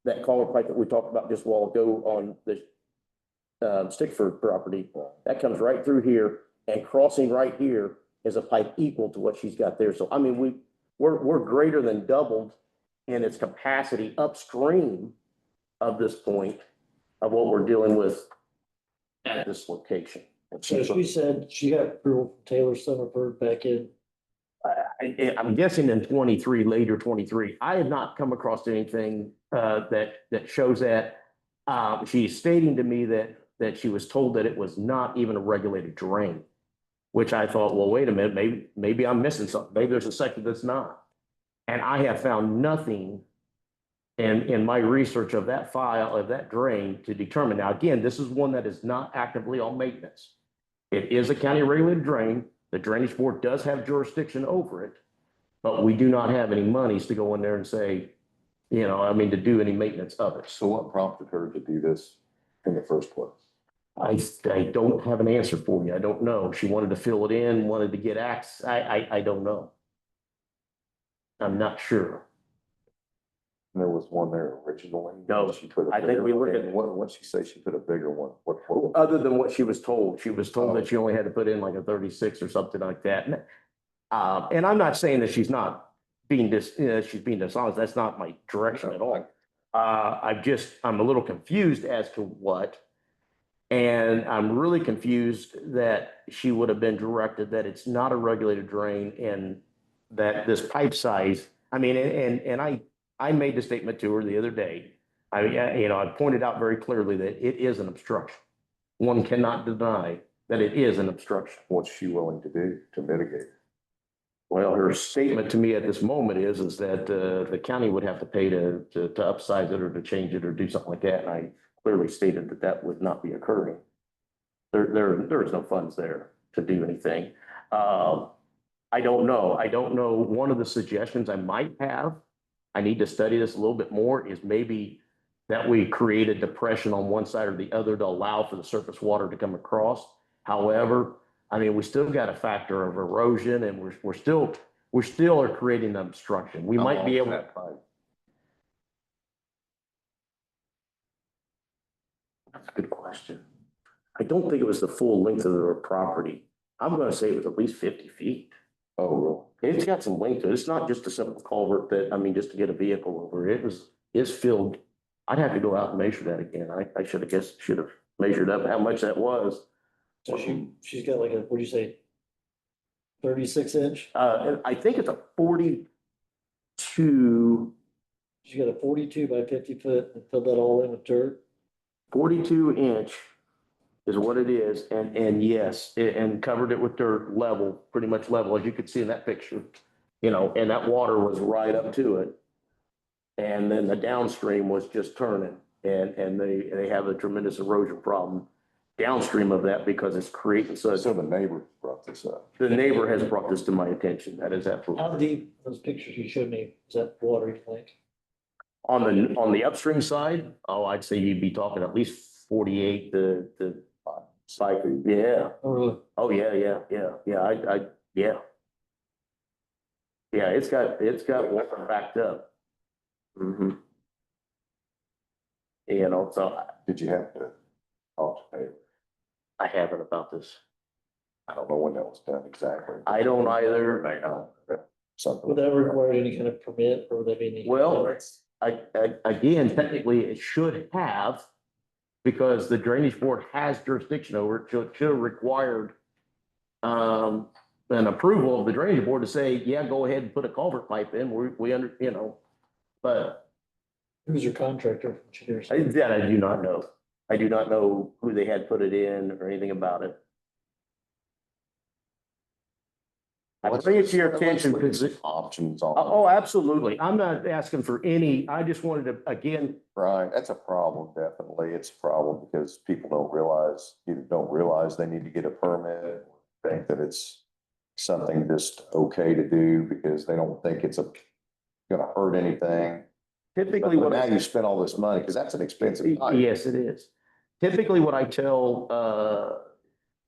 that culvert pipe that we talked about just a while ago on the Stickford property, that comes right through here, and crossing right here is a pipe equal to what she's got there. So, I mean, we're greater than doubled in its capacity upstream of this point of what we're dealing with at this location. So she said she got approval from Taylor Summerford back in. I'm guessing in 23, later 23. I have not come across anything that shows that. She's stating to me that she was told that it was not even a regulated drain, which I thought, well, wait a minute, maybe I'm missing something. Maybe there's a section that's not. And I have found nothing in my research of that file, of that drain, to determine. Now, again, this is one that is not actively on maintenance. It is a county regulated drain. The Drainage Board does have jurisdiction over it, but we do not have any monies to go in there and say, you know, I mean, to do any maintenance of it. So what prompted her to do this in the first place? I don't have an answer for you. I don't know. She wanted to fill it in, wanted to get access. I don't know. I'm not sure. There was one there originally. No, She put a I think bigger we look one. at- And what'd she say? She put a bigger one. What? Other than what she was told that she only had to put in like a 36 or something like that. And And I'm not saying that she's not being she's being dishonest. That's not my direction at all. I'm a little confused as to what. And I'm really confused that she would have been directed that it's not a regulated drain and that this pipe size, I mean, and I made the statement to her the other day. I pointed out very clearly that it is an obstruction. One cannot deny that it is an obstruction. What's she willing to do to mitigate? Well, her statement to me at this moment is that the county would have to pay to upsize it or to change it or do something like that. And I clearly stated that that would not be occurring. There is no funds there to do anything. I don't know. I don't know. One of the suggestions I might have, I need to study this a little bit more, is maybe that we create a depression on one side or the other to allow for the surface water to come across. However, I mean, we still got a factor of erosion and we're still are creating an obstruction. We might be able to. That's a good question. I don't think it was the full length of their property. I'm gonna say it was at least 50 feet. Oh, It's got some length to it. It's not just a simple culvert that, I mean, just to get a vehicle over. It's filled. I'd have to go out and measure that again. I should have measured up how much that was. So she's got like a, what'd you say? 36 inch? I think it's a 42. She's got a 42 by 50 foot and filled that all in with dirt. 42 inch is what it is. And yes, and covered it with dirt level, pretty much level, as you could see in that picture, and that water was right up to it. And then the downstream was just turning and they have a tremendous erosion problem downstream of that because it's creating such. so the neighbor brought this up. The neighbor has brought this to my attention. That is How absolutely. deep, those pictures you showed me, is that water you think? On the upstream side, I'd say you'd be talking at least 48 to 5 feet. Yeah. Or Oh, yeah. Yeah. Yeah, it's got water backed up. Mm-hmm. So Did you have to talk to Taylor? I haven't about this. I don't know when that was done exactly. I don't either. Something. would that require any kind of permit or would that be any? Well, again, technically it should have, because the drainage board has jurisdiction over it, so it should have required an approval of the drainage board to say, yeah, go ahead and put a culvert pipe in, but Who's your contractor from Cheers? that I do not know. I do not know who they had put it in or anything about it. I bring it to your attention because Options on. oh, absolutely. I'm not asking for any, I just wanted to, again, Right, that's a problem, definitely. It's a problem because people don't realize they need to get a permit. Think that it's something just okay to do because they don't think it's gonna hurt anything. typically But what now you spend all this money, because that's an expensive pipe. Yes, it is. Typically, what I tell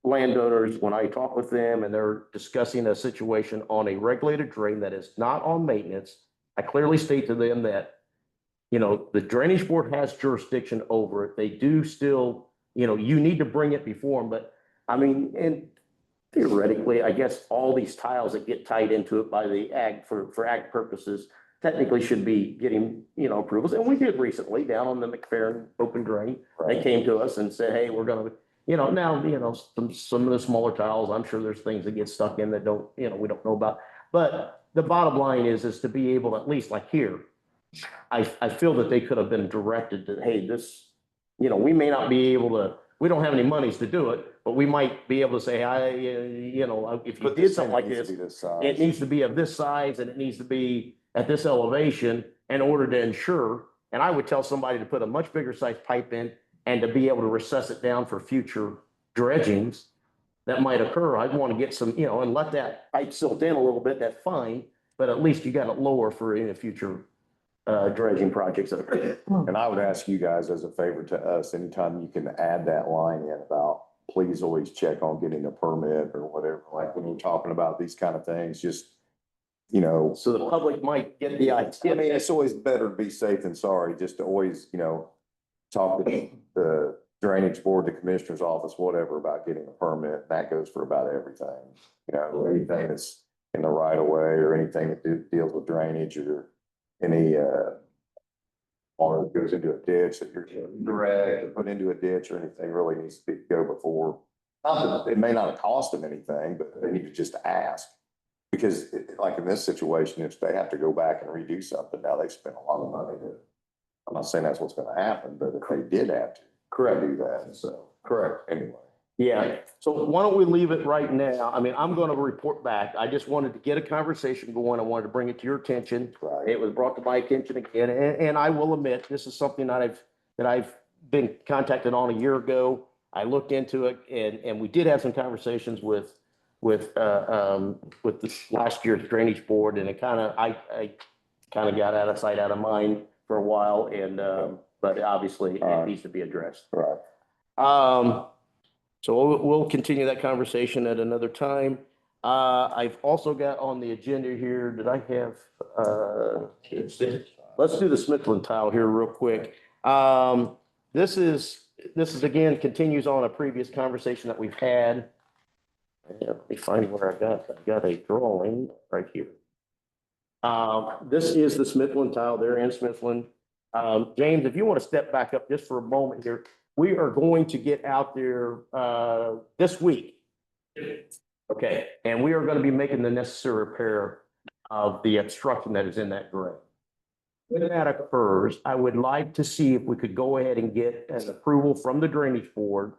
landowners when I talk with them and they're discussing a situation on a regulated drain that is not on maintenance, I clearly state to them that, the drainage board has jurisdiction over it. They do still, you need to bring it before them, but I mean, and theoretically, I guess all these tiles that get tied into it by the ag for ag purposes technically should be getting, approvals. And we did recently down on the McFerrin open drain. They came to us and said, hey, we're gonna, now, some of the smaller tiles, I'm sure there's things that get stuck in that don't, we don't know about. But the bottom line is to be able to, at least like here, I feel that they could have been directed to, hey, this, we may not be able to, we don't have any monies to do it, but we if you did something like this, it needs to be of this size and it needs to be at this elevation in order to ensure, and I would tell somebody to put a much bigger size pipe in and to be able to recess it down for future dredgings that might occur. I'd want to get some, and let that pipe silt in a little bit, that's fine, but at least you got it lower for any future dredging projects that occur. And I would ask you guys as a favor to us, anytime you can add that line in about, please always check on getting a permit or whatever, like when you're talking about these kind of things, just, So the public might get the idea. I mean, it's always better to be safe than sorry, just to always, talk to the drainage board, the commissioner's office, whatever, about getting a permit. That goes for about everything, anything that's, in the right of way or anything that deals with drainage or any, or goes into a ditch that you're direct or put into a ditch or anything really needs to go before. Not that it may not have cost them anything, but they need to just ask. Because like in this situation, if they have to go back and redo something, now they've spent a lot of money to, I'm not saying that's what's gonna happen, but if they did have to. Correct. Do that, so. Correct. Anyway. Yeah, so why don't we leave it right now? I mean, I'm gonna report back. I just wanted to get a conversation going. I wanted to bring it to your attention. Right. It was brought to my attention again, and I will admit, this is something that I've been contacted on a year ago. I looked into it and we did have some conversations with this last year's drainage board, and I kind of got out of sight, out of mind for a while, and, but obviously it needs to be addressed. Right. So we'll continue that conversation at another time. I've also got on the agenda here, did I have, let's do the Smithland tile here real quick. This is again, continues on a previous conversation that we've had. Let me find where I got a drawing right here. This is the Smithland tile there in Smithland. James, if you want to step back up just for a moment here, we are going to get out there, this week. Okay, and we are going to be making the necessary repair of the obstruction that is in that grade. When that occurs, I would like to see if we could go ahead and get an approval from the drainage board.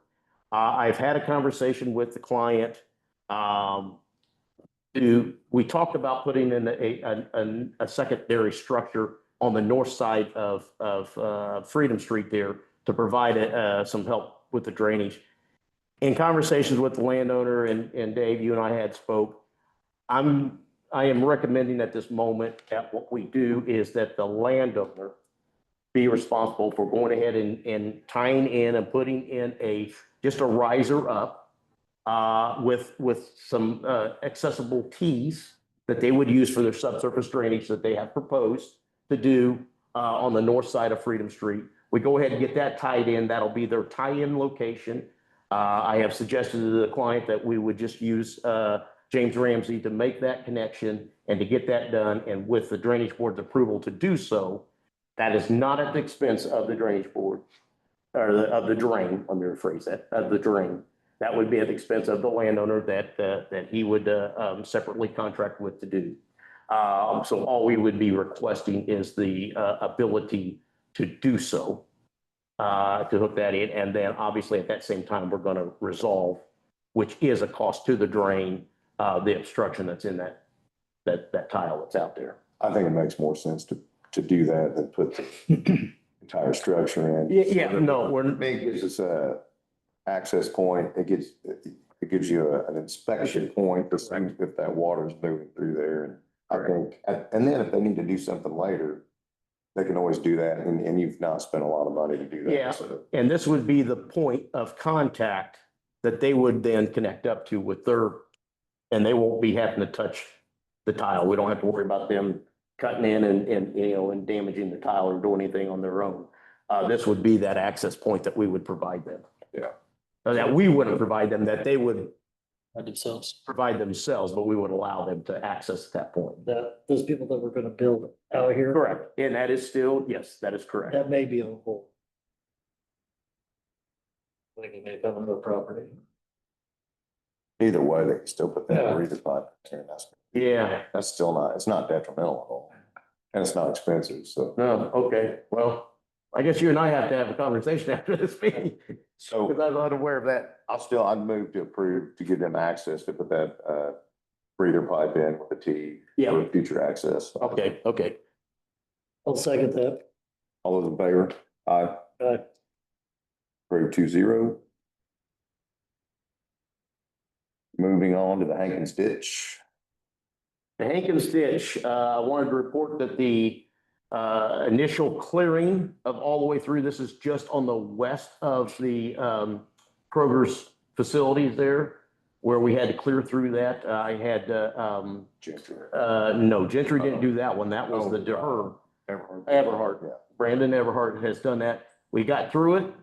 I've had a conversation with the client. We talked about putting in a secondary structure on the north side of Freedom Street there to provide some help with the drainage. In conversations with the landowner and Dave, you and I had spoke, I am recommending at this moment that what we do is that the landowner be responsible for going ahead and tying in and putting in just a riser up with some accessible tees that they would use for their subsurface drainage that they have proposed to do on the north side of Freedom Street. We go ahead and get that tied in. That'll be their tie-in location. I have suggested to the client that we would just use James Ramsey to make that connection and to get that done. And with the drainage board's approval to do so, that is not at the expense of the drainage board or of the drain. Let me rephrase that, of the drain. That would be at the expense of the landowner that he would separately contract with to do. So all we would be requesting is the ability to do so, to hook that in. And then obviously at that same time, we're going to resolve, which is a cost to the drain, the obstruction that's in that tile that's out there. I think it makes more sense to do that than put the entire structure in. Yeah, no, It gives us a access point. It gives you an inspection point to see if that water is moving through there. And I think, and then if they need to do something later, they can always do that. And you've not spent a lot of money to do that. Yeah, So, and this would be the point of contact that they would then connect up to with their, and they won't be having to touch the tile. We don't have to worry about them cutting in and damaging the tile or doing anything on their own. This would be that access point that we would provide them. Yeah. That we wouldn't provide them, that they would By themselves. provide themselves, but we would allow them to access at that point. Those people that were gonna build out here. Correct. And that is still, yes, that is correct. That may be on hold. Like it may come on the property. either way, they can still put that Yeah. breather pipe in. Yeah. That's still not, it's not detrimental at all. And it's not expensive, so. No, okay. Well, I guess you and I have to have a conversation after this meeting. So Because I was unaware of that. I'd move to approve to give them access to put that, breather pipe in with the T. Yeah. For future access. Okay, okay. I'll second that. All those in favor? Aye. Approve 2-0. Moving on to the Hankins ditch. The Hankins ditch, I wanted to report that the initial clearing of all the way through, this is just on the west of the Kroger's facilities there, where we had to clear through that. I had, Gentry. no, Gentry didn't do that one. That was the DeHerb. Everhart. Yeah. Brandon Everhart has done that. We got through it.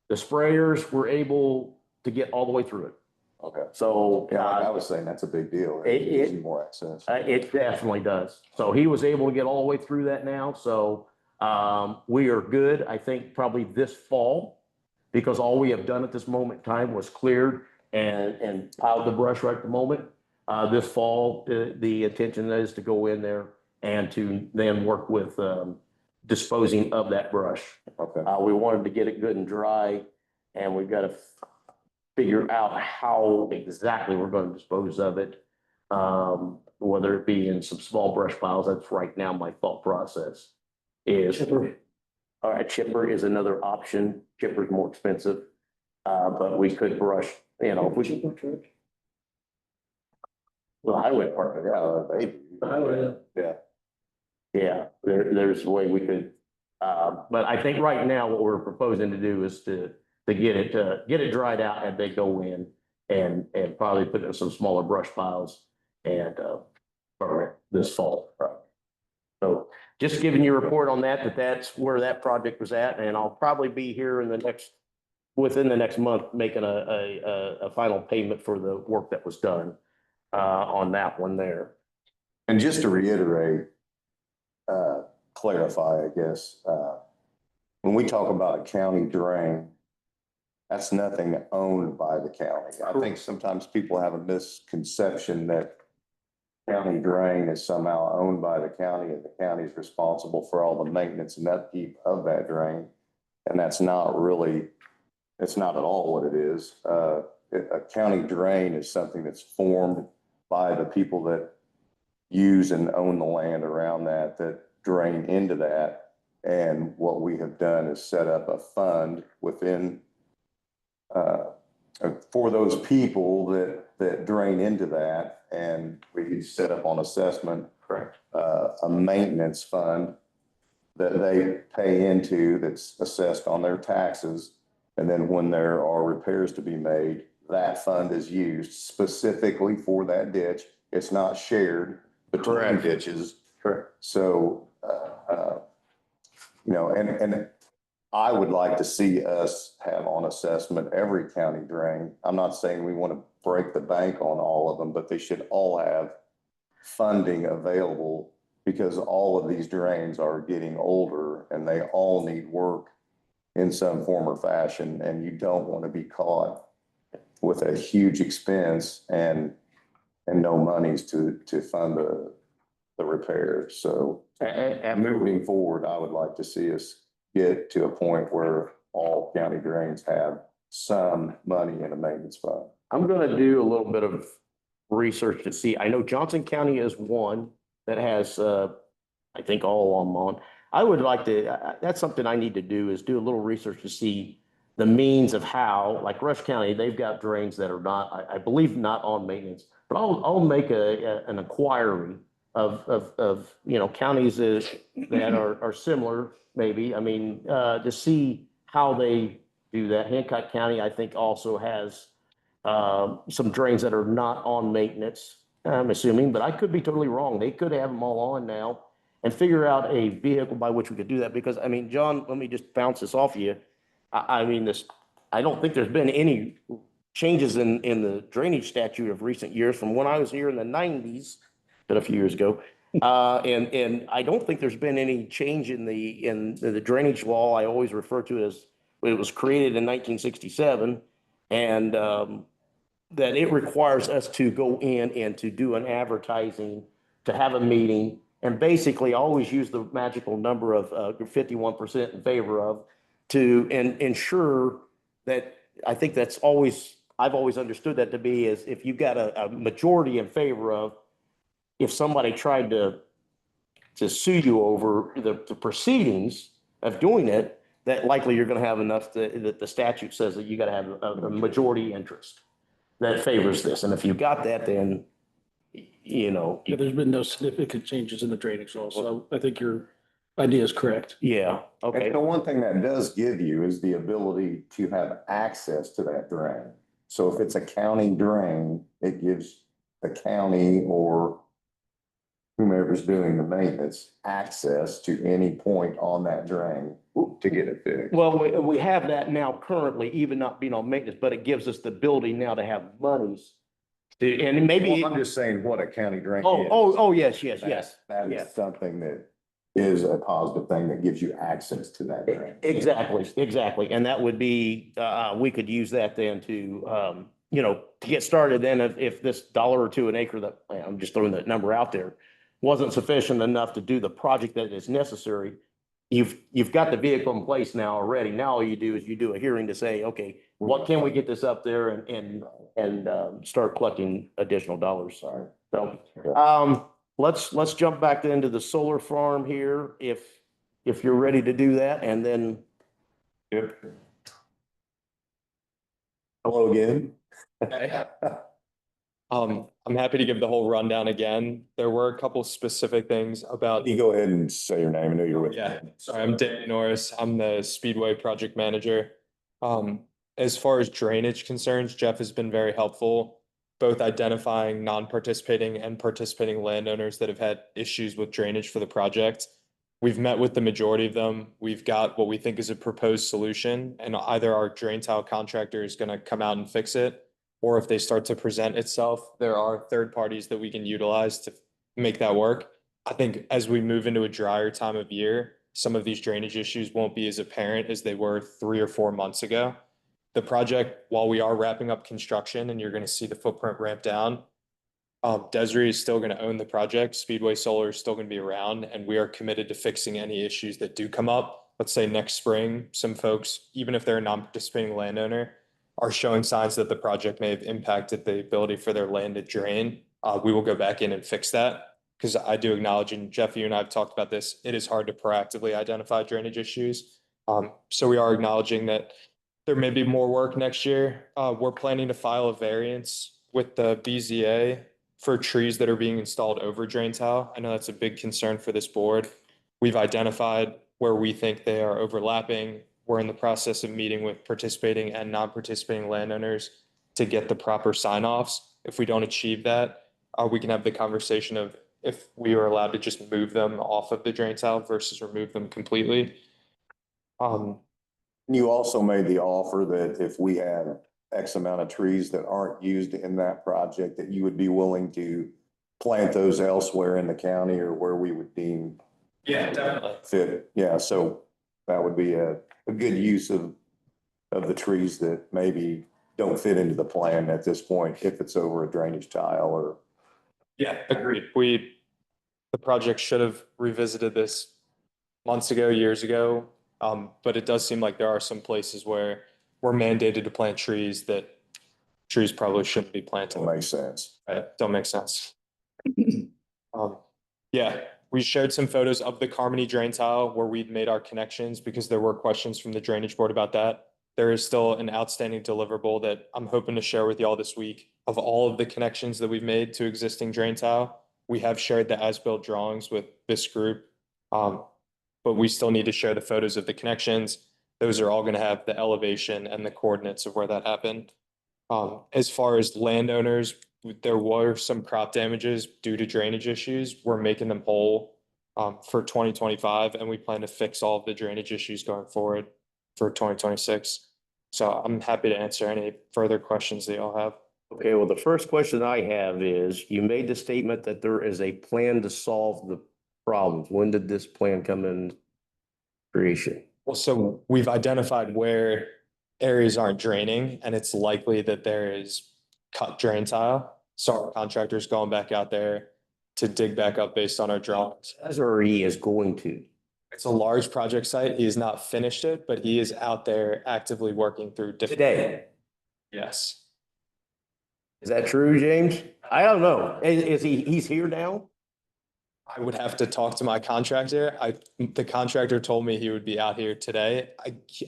The sprayers were able to get all the way through it. Okay. So. Yeah, like I was saying, that's a big deal. It gives you more access. It definitely does. So he was able to get all the way through that now. So we are good. I think probably this fall, because all we have done at this moment in time was cleared and piled the brush right at the moment. This fall, the intention is to go in there and to then work with disposing of that brush. Okay. We wanted to get it good and dry, and we've got to figure out how exactly we're going to dispose of it. Whether it be in some small brush piles, that's right now my thought process is. All right, chipper is another option. Chipper's more expensive, but we could brush, you know, if we. The highway department, Yeah. yeah, there's a way we could, but I think right now what we're proposing to do is to get it dried out and they go in and probably put in some smaller brush piles and, burn it this fall. So just giving you a report on that, that's where that project was at, and I'll probably be here within the next month, making a final payment for the work that was done, on that one there. And just to reiterate, clarify, I guess, when we talk about a county drain, that's nothing owned by the county. I think sometimes people have a misconception that county drain is somehow owned by the county and the county is responsible for all the maintenance and upkeep of that drain. And that's not really, it's not at all what it is. A county drain is something that's formed by the people that use and own the land around that drain into that. And what we have done is set up a fund within, for those people that drain into that, and we set up on assessment. Correct. A maintenance fund that they pay into that's assessed on their taxes. And then when there are repairs to be made, that fund is used specifically for that ditch. It's not shared between ditches. Correct. So, you know, and I would like to see us have on assessment every county drain. I'm not saying we want to break the bank on all of them, but they should all have funding available because all of these drains are getting older and they all need work in some form or fashion. And you don't want to be caught with a huge expense and no monies to fund the repairs. So moving forward, I would like to see us get to a point where all county drains have some money in a maintenance fund. I'm gonna do a little bit of research to see. I know Johnson County is one that has, I think all of them on. I would like to, that's something I need to do, is do a little research to see the means of how, like Rush County, they've got drains that are not, I believe not on maintenance. But I'll make an inquiry of, you know, counties that are similar, maybe. I mean, to see how they do that. Hancock County, I think, also has some drains that are not on maintenance, I'm assuming, but I could be totally wrong. They could have them all on now and figure out a vehicle by which we could do that. Because, I mean, John, let me just bounce this off of you. I mean, I don't think there's been any changes in the drainage statute of recent years from when I was here in the 90s, but a few years ago. And I don't think there's been any change in the drainage law. I always refer to it as, it was created in 1967, and that it requires us to go in and to do an advertising, to have a meeting, and basically always use the magical number of 51% in favor of, to ensure that, I think that's always, I've always understood that to be, is if you've got a majority in favor of, if somebody tried to sue you over the proceedings of doing it, that likely you're going to have enough that the statute says that you got to have a majority interest that favors this. And if you got that, then, you know. Yeah, there's been no significant changes in the drainage law, so I think your idea is correct. Yeah, okay. And the one thing that does give you is the ability to have access to that drain. So if it's a county drain, it gives the county or whomever's doing the maintenance access to any point on that drain to get it fixed. Well, we have that now currently, even not being on maintenance, but it gives us the ability now to have monies. And maybe, Well, I'm just saying what a county drain is. yes, yes, yes. That yeah. is something that is a positive thing that gives you access to that drain. Exactly. And that would be, we could use that then to, to get started. Then if this $1 or $2 an acre that, I'm just throwing that number out there, wasn't sufficient enough to do the project that is necessary, you've got the vehicle in place now already. Now all you do is you do a hearing to say, okay, what can we get this up there and start collecting additional dollars. Sorry. So, let's jump back into the solar farm here if you're ready to do that, and then. Yep. Hello again. I'm happy to give the whole rundown again. There were a couple specific things about. You go ahead and say your name. I know you're with. Yeah, sorry, I'm Danny Norris. I'm the Speedway project manager. As far as drainage concerns, Jeff has been very helpful, both identifying non-participating and participating landowners that have had issues with drainage for the project. We've met with the majority of them. We've got what we think is a proposed solution, and either our drain tile contractor is going to come out and fix it, or if they start to present itself, there are third parties that we can utilize to make that work. I think as we move into a drier time of year, some of these drainage issues won't be as apparent as they were 3 or 4 months ago. The project, while we are wrapping up construction and you're going to see the footprint ramp down, Desiree is still going to own the project. Speedway Solar is still going to be around, and we are committed to fixing any issues that do come up. Let's say next spring, some folks, even if they're a non-participating landowner, are showing signs that the project may have impacted the ability for their land to drain. We will go back in and fix that, because I do acknowledge, and Jeff, you and I have talked about this, it is hard to proactively identify drainage issues. So we are acknowledging that there may be more work next year. We're planning to file a variance with the BZA for trees that are being installed over drain tile. I know that's a big concern for this board. We've identified where we think they are overlapping. We're in the process of meeting with participating and non-participating landowners to get the proper sign-offs. If we don't achieve that, we can have the conversation of if we are allowed to just move them off of the drain tile versus remove them completely. You also made the offer that if we had X amount of trees that aren't used in that project, that you would be willing to plant those elsewhere in the county or where we would deem. Yeah, definitely. Fit. Yeah, so that would be a good use of the trees that maybe don't fit into the plan at this point, if it's over a drainage tile or. Yeah, agreed. The project should have revisited this months ago, years ago. But it does seem like there are some places where we're mandated to plant trees that trees probably shouldn't be planted. Don't make sense. Right, don't make sense. Yeah, we shared some photos of the Carmody drain tile where we'd made our connections because there were questions from the drainage board about that. There is still an outstanding deliverable that I'm hoping to share with y'all this week of all of the connections that we've made to existing drain tile. We have shared the as-built drawings with this group. But we still need to share the photos of the connections. Those are all going to have the elevation and the coordinates of where that happened. As far as landowners, there were some crop damages due to drainage issues. We're making them whole for 2025, and we plan to fix all of the drainage issues going forward for 2026. So I'm happy to answer any further questions that y'all have. Okay, well, the first question I have is, you made the statement that there is a plan to solve the problems. When did this plan come in creation? Well, so we've identified where areas aren't draining, and it's likely that there is cut drain tile. So our contractor's going back out there to dig back up based on our drawings. SRE is going to. It's a large project site. He has not finished it, but he is out there actively working through different. Today. Yes. Is that true, James? I don't know. Is he's here now? I would have to talk to my contractor. The contractor told me he would be out here today.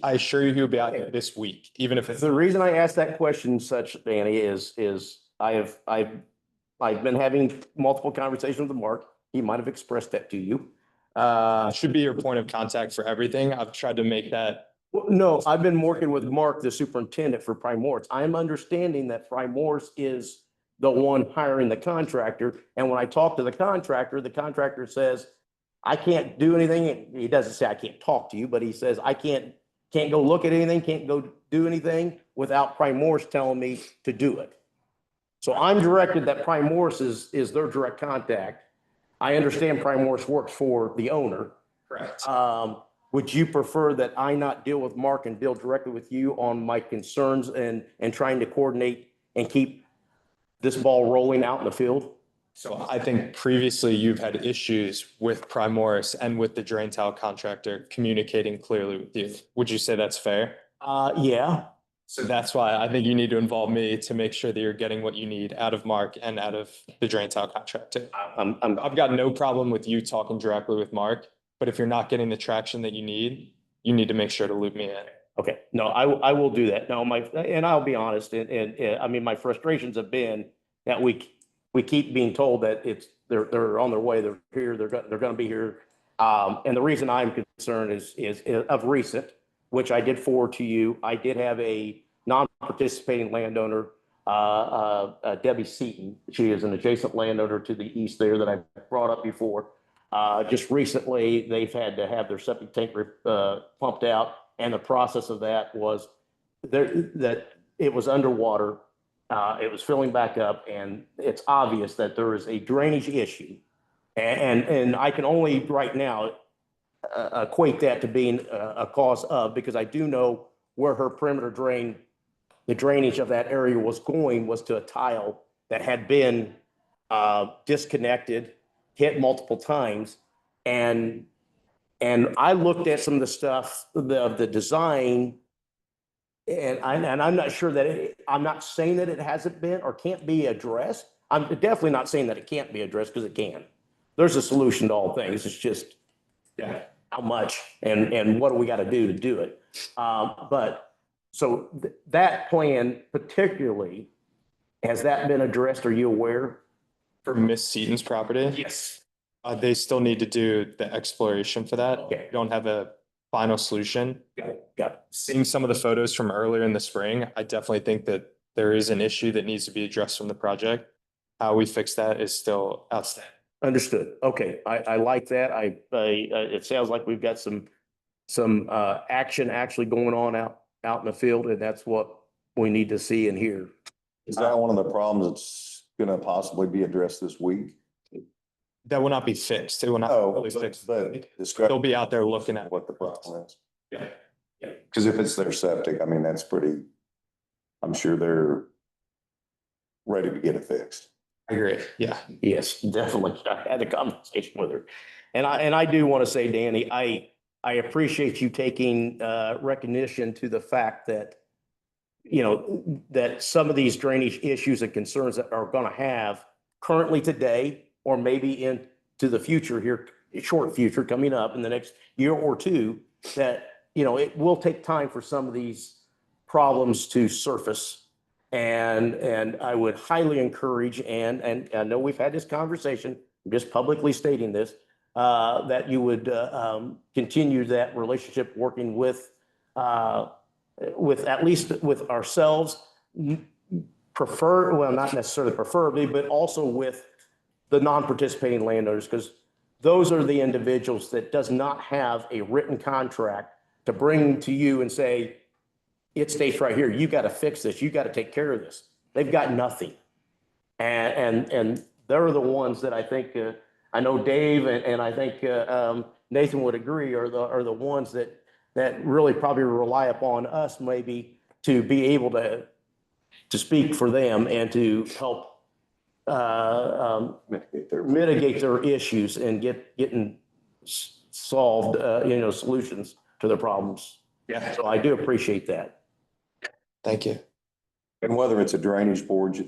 I assure you he will be out here this week, even if it's. The reason I asked that question, Danny, is I've been having multiple conversations with Mark. He might have expressed that to you. Should be your point of contact for everything. I've tried to make that. Well, no, I've been working with Mark, the superintendent for Primoris. I'm understanding that Primoris is the one hiring the contractor. And when I talk to the contractor says, I can't do anything. He doesn't say I can't talk to you, but he says, I can't go look at anything, can't go do anything without Primoris telling me to do it. So I'm directed that Primoris is their direct contact. I understand Primoris works for the owner. Correct. Would you prefer that I not deal with Mark and deal directly with you on my concerns and trying to coordinate and keep this ball rolling out in the field? So I think previously you've had issues with Primoris and with the drain tile contractor communicating clearly with you. Would you say that's fair? Yeah. So that's why I think you need to involve me to make sure that you're getting what you need out of Mark and out of the drain tile contractor. I've got no problem with you talking directly with Mark, but if you're not getting the traction that you need to make sure to loop me in. Okay, no, I will do that. No, and I'll be honest, and I mean, my frustrations have been that we keep being told that they're on their way, they're here, they're gonna be here. And the reason I'm concerned is of recent, which I did forward to you. I did have a non-participating landowner, Debbie Seaton. She is an adjacent landowner to the east there that I brought up before. Just recently, they've had to have their septic tank pumped out, and the process of that was that it was underwater. It was filling back up, and it's obvious that there is a drainage issue. And I can only right now equate that to being a cause of, because I do know where her perimeter drain, the drainage of that area was to a tile that had been disconnected, hit multiple times. And I looked at some of the stuff, the design, and I'm not sure that I'm not saying that it hasn't been or can't be addressed. I'm definitely not saying that it can't be addressed, because it can. There's a solution to all things. It's just how much and what do we got to do it. But so that plan particularly, has that been addressed? Are you aware? For Miss Seaton's property? Yes. They still need to do the exploration for that. Okay. We don't have a final solution. Got it. Seeing some of the photos from earlier in the spring, I definitely think that there is an issue that needs to be addressed from the project. How we fix that is still outstanding. Understood. Okay, I like that. It sounds like we've got some action actually going on out in the field, and that's what we need to see and hear. Is that one of the problems that's gonna possibly be addressed this week? That will not be fixed. It will not Oh, be fixed. but They'll be out there looking at. what the problem is. Yeah. Because if it's their septic, I mean, that's pretty, I'm sure they're ready to get it fixed. I agree. Yeah. Yes, definitely. I had a conversation with her. And I do want to say, Danny, I appreciate you taking recognition to the fact that, you know, that some of these drainage issues and concerns that are going to have currently today, or maybe into the future here, short future coming up in the next year or two, that, you know, it will take time for some of these problems to surface. And I would highly encourage, and I know we've had this conversation, I'm just publicly stating this, that you would continue that relationship working with at least with ourselves, well, not necessarily preferably, but also with the non-participating landowners, because those are the individuals that does not have a written contract to bring to you and say, it states right here, you got to fix this, you got to take care of this. They've got nothing. And they're the ones that I think, I know Dave and I think Nathan would agree are the ones that really probably rely upon us maybe to be able to speak for them and to help mitigate their issues and getting solved, solutions to their problems. Yeah. So I do appreciate that. Thank you. And whether it's a drainage board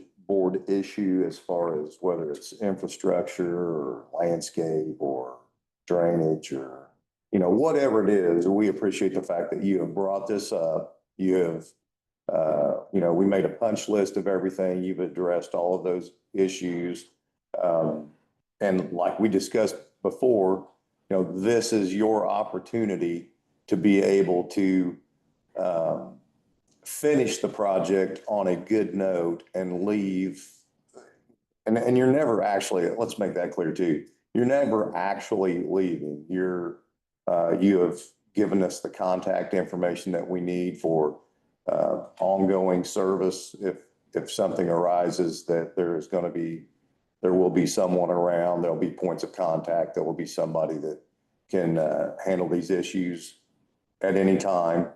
issue, as far as whether it's infrastructure or landscape or drainage or, you know, whatever it is, we appreciate the fact that you have brought this up. You have, we made a punch list of everything. You've addressed all of those issues. And like we discussed before, you know, this is your opportunity to be able to finish the project on a good note and leave and you're never actually, let's make that clear too. You're never actually leaving. You have given us the contact information that we need for ongoing service. If something arises, that there will be someone around, there'll be points of contact, there will be somebody that can handle these issues at any time.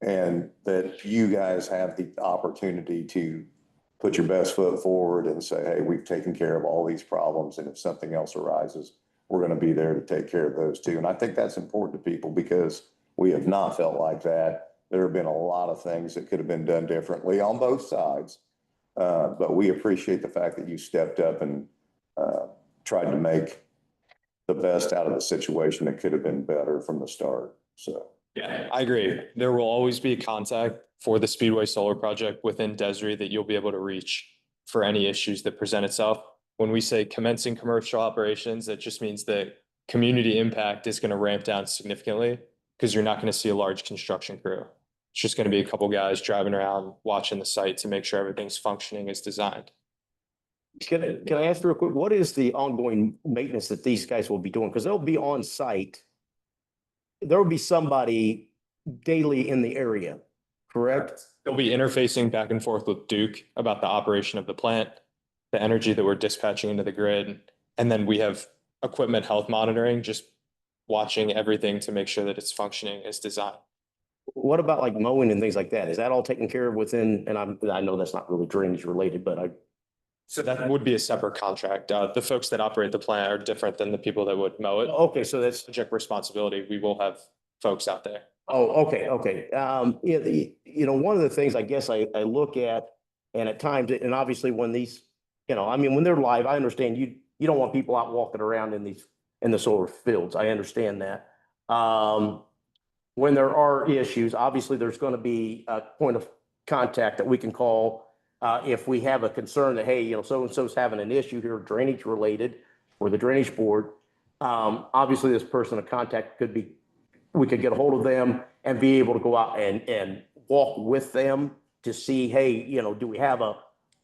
And that you guys have the opportunity to put your best foot forward and say, hey, we've taken care of all these problems. And if something else arises, we're going to be there to take care of those too. And I think that's important to people because we have not felt like that. There have been a lot of things that could have been done differently on both sides. But we appreciate the fact that you stepped up and tried to make the best out of the situation that could have been better from the start. So. Yeah, I agree. There will always be contact for the Speedway Solar Project within DESRI that you'll be able to reach for any issues that present itself. When we say commencing commercial operations, that just means that community impact is going to ramp down significantly because you're not going to see a large construction crew. It's just going to be a couple guys driving around, watching the site to make sure everything's functioning as designed. Can I ask real quick, what is the ongoing maintenance that these guys will be doing? Because they'll be on site. There will be somebody daily in the area, correct? They'll be interfacing back and forth with Duke about the operation of the plant, the energy that we're dispatching into the grid. And then we have equipment health monitoring, just watching everything to make sure that it's functioning as designed. What about like mowing and things like that? Is that all taken care of within, and I know that's not really drainage related, but So that would be a separate contract. The folks that operate the plant are different than the people that would mow it. okay, so that's, Project responsibility. We will have folks out there. oh, okay. You know, one of the things I guess I look at, and at times, and obviously when these, you know, I mean, when they're live, I understand you don't want people out walking around in the solar fields. I understand that. When there are issues, obviously there's going to be a point of contact that we can call if we have a concern that, hey, you know, so-and-so's having an issue here, drainage related, or the drainage board. Obviously this person of contact could be, we could get a hold of them and be able to go out and walk with them to see, hey, you know, do we have a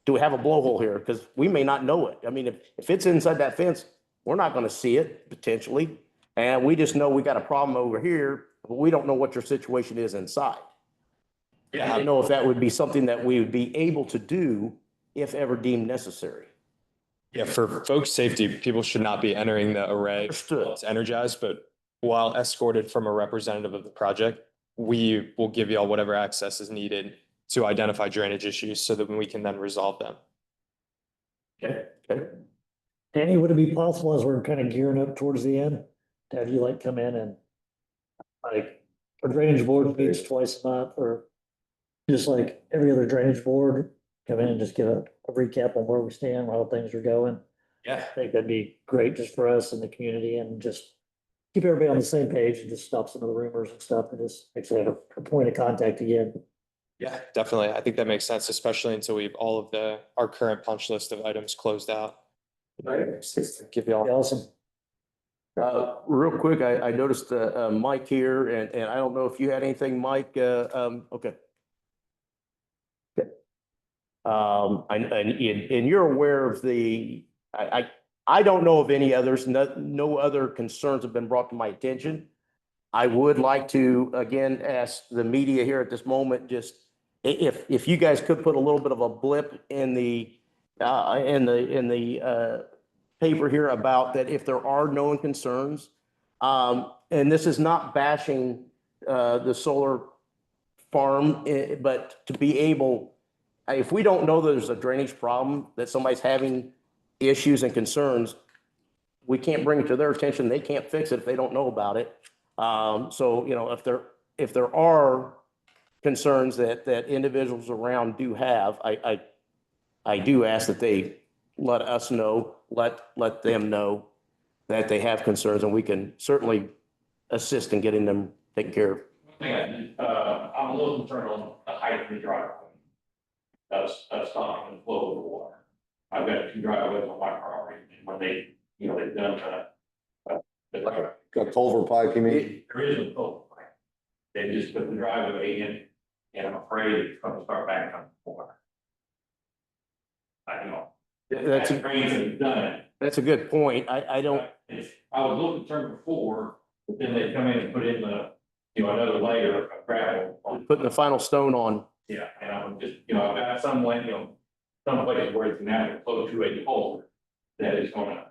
blowhole here? Because we may not know it. I mean, if it's inside that fence, we're not going to see it potentially. And we just know we got a problem over here, but we don't know what your situation is inside. Yeah. I don't know if that would be something that we would be able to do if ever deemed necessary. Yeah, for folks' safety, people should not be entering the array. Understood. It's energized, but while escorted from a representative of the project, we will give y'all whatever access is needed to identify drainage issues so that we can then resolve them. Okay. Danny, would it be possible as we're kind of gearing up towards the end, to have you like come in and like a drainage board meets twice a month or just like every other drainage board, come in and just give a recap on where we stand, how things are going? Yeah. I think that'd be great just for us in the community and just keep everybody on the same page and just stop some of the rumors and stuff and just actually have a point of contact again. Yeah, definitely. I think that makes sense, especially until we've all of our current punch list of items closed out. Give y'all. Awesome. Real quick, I noticed Mike here, and I don't know if you had anything, Mike. Okay. And you're aware of I don't know of any others. No other concerns have been brought to my attention. I would like to again ask the media here at this moment, just if you guys could put a little bit of a blip in the paper here about that if there are known concerns, and this is not bashing the solar farm, but to be able, if we don't know there's a drainage problem, that somebody's having issues and concerns, we can't bring it to their attention. They can't fix it if they don't know about it. So, you know, if there are concerns that individuals around do have, I do ask that they let us know, let them know that they have concerns, and we can certainly assist in getting them taken care of. I'm a little concerned on the height of the driveway. That's not going to flow over water. I've got 2 driveways on my property, and when they've done A culvert pipe, you mean? there is no culvert pipe. They just put the driveway in, and I'm afraid it's going to start backing up the water. I know, That's a, Drains that have done it. that's a good point. I don't, I was a little concerned before, but then they come in and put in another layer of gravel on. putting the final stone on. Yeah, and I'm just, I've got some land, some places where it's now close to a hole that is gonna.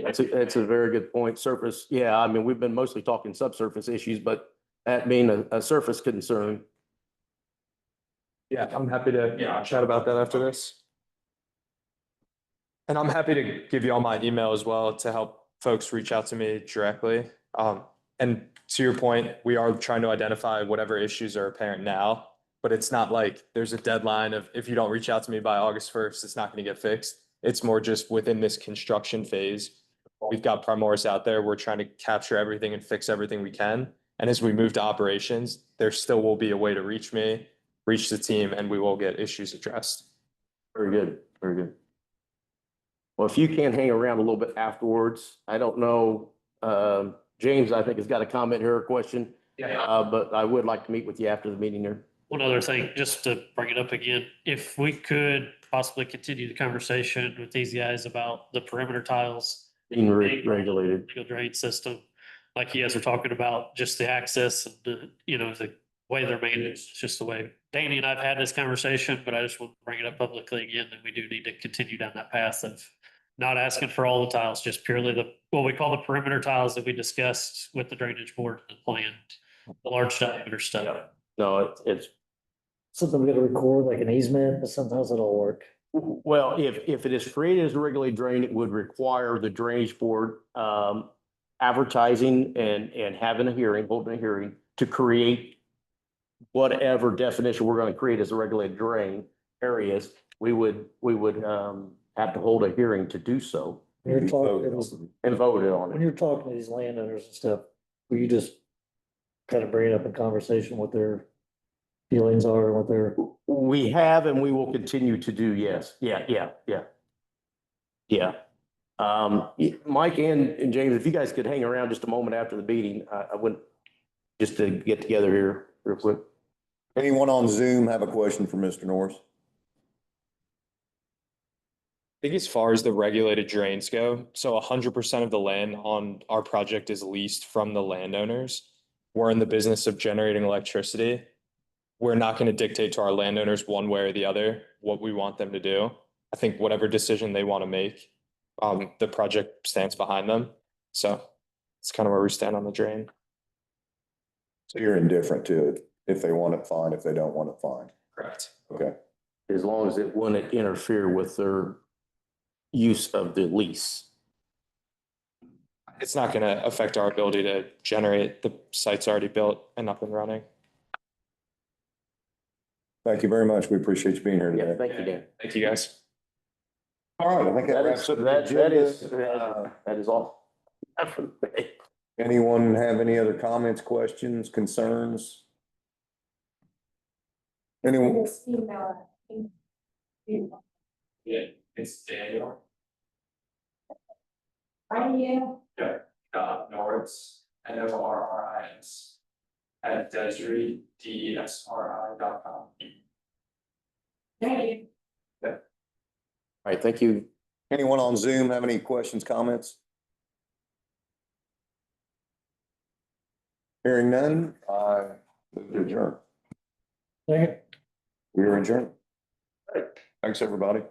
That's a very good point. Surface, yeah, I mean, we've been mostly talking subsurface issues, but that being a surface concern. Yeah, I'm happy to chat about that after this. And I'm happy to give you all my email as well to help folks reach out to me directly. And to your point, we are trying to identify whatever issues are apparent now, but it's not like there's a deadline of if you don't reach out to me by August 1st, it's not going to get fixed. It's more just within this construction phase. We've got Primoris out there. We're trying to capture everything and fix everything we can. And as we move to operations, there still will be a way to reach me, reach the team, and we will get issues addressed. Very good, very good. Well, if you can hang around a little bit afterwards, I don't know, James, I think has got a comment here or question. But I would like to meet with you after the meeting there. One other thing, just to bring it up again, if we could possibly continue the conversation with these guys about the perimeter tiles. Being regulated. Legal drain system, like you guys are talking about, just the access and the way they're managed, just the way Danny and I've had this conversation, but I just want to bring it up publicly again, that we do need to continue down that path of not asking for all the tiles, just purely what we call the perimeter tiles that we discussed with the drainage board and the plan, the large diameter stuff. No, it's, Something we gotta record, like an easement, but sometimes it'll work. well, if it is created as a regulated drain, it would require the drainage board, advertising and having a hearing, holding a hearing to create whatever definition we're gonna create as a regulated drain areas. We would, have to hold a hearing to do so When you're and vote on when it. you're talking to these landowners and stuff, will you just kind of bring it up in conversation what their feelings are and what their, We have and we will continue to do, yes. Yeah. Mike and James, if you guys could hang around just a moment after the meeting, I wouldn't, just to get together here real quick. Anyone on Zoom have a question for Mr. Norris? I think as far as the regulated drains go, so 100% of the land on our project is leased from the landowners. We're in the business of generating electricity. We're not going to dictate to our landowners one way or the other what we want them to do. I think whatever decision they want to make, the project stands behind them. So it's kind of where we stand on the drain. So you're indifferent to it. If they want it, fine. If they don't want it, fine. Correct. Okay. As long as it wouldn't interfere with their use of the lease. It's not going to affect our ability to generate. The site's already built and up and running. Thank you very much. We appreciate you being here Yeah, today. thank you, Dan. Thank you, guys. All right, I think that That wraps is, up the that agenda. is all. Anyone have any other comments, questions, concerns? Anyone? Yeah, it's Daniel. Yeah. Norris, NORRIS, at Desri, DESRI.com. Thank you. All right, thank you. Anyone on Zoom have any questions, comments? Hearing none, I move to adjourn. second? We are adjourned. Thanks, everybody.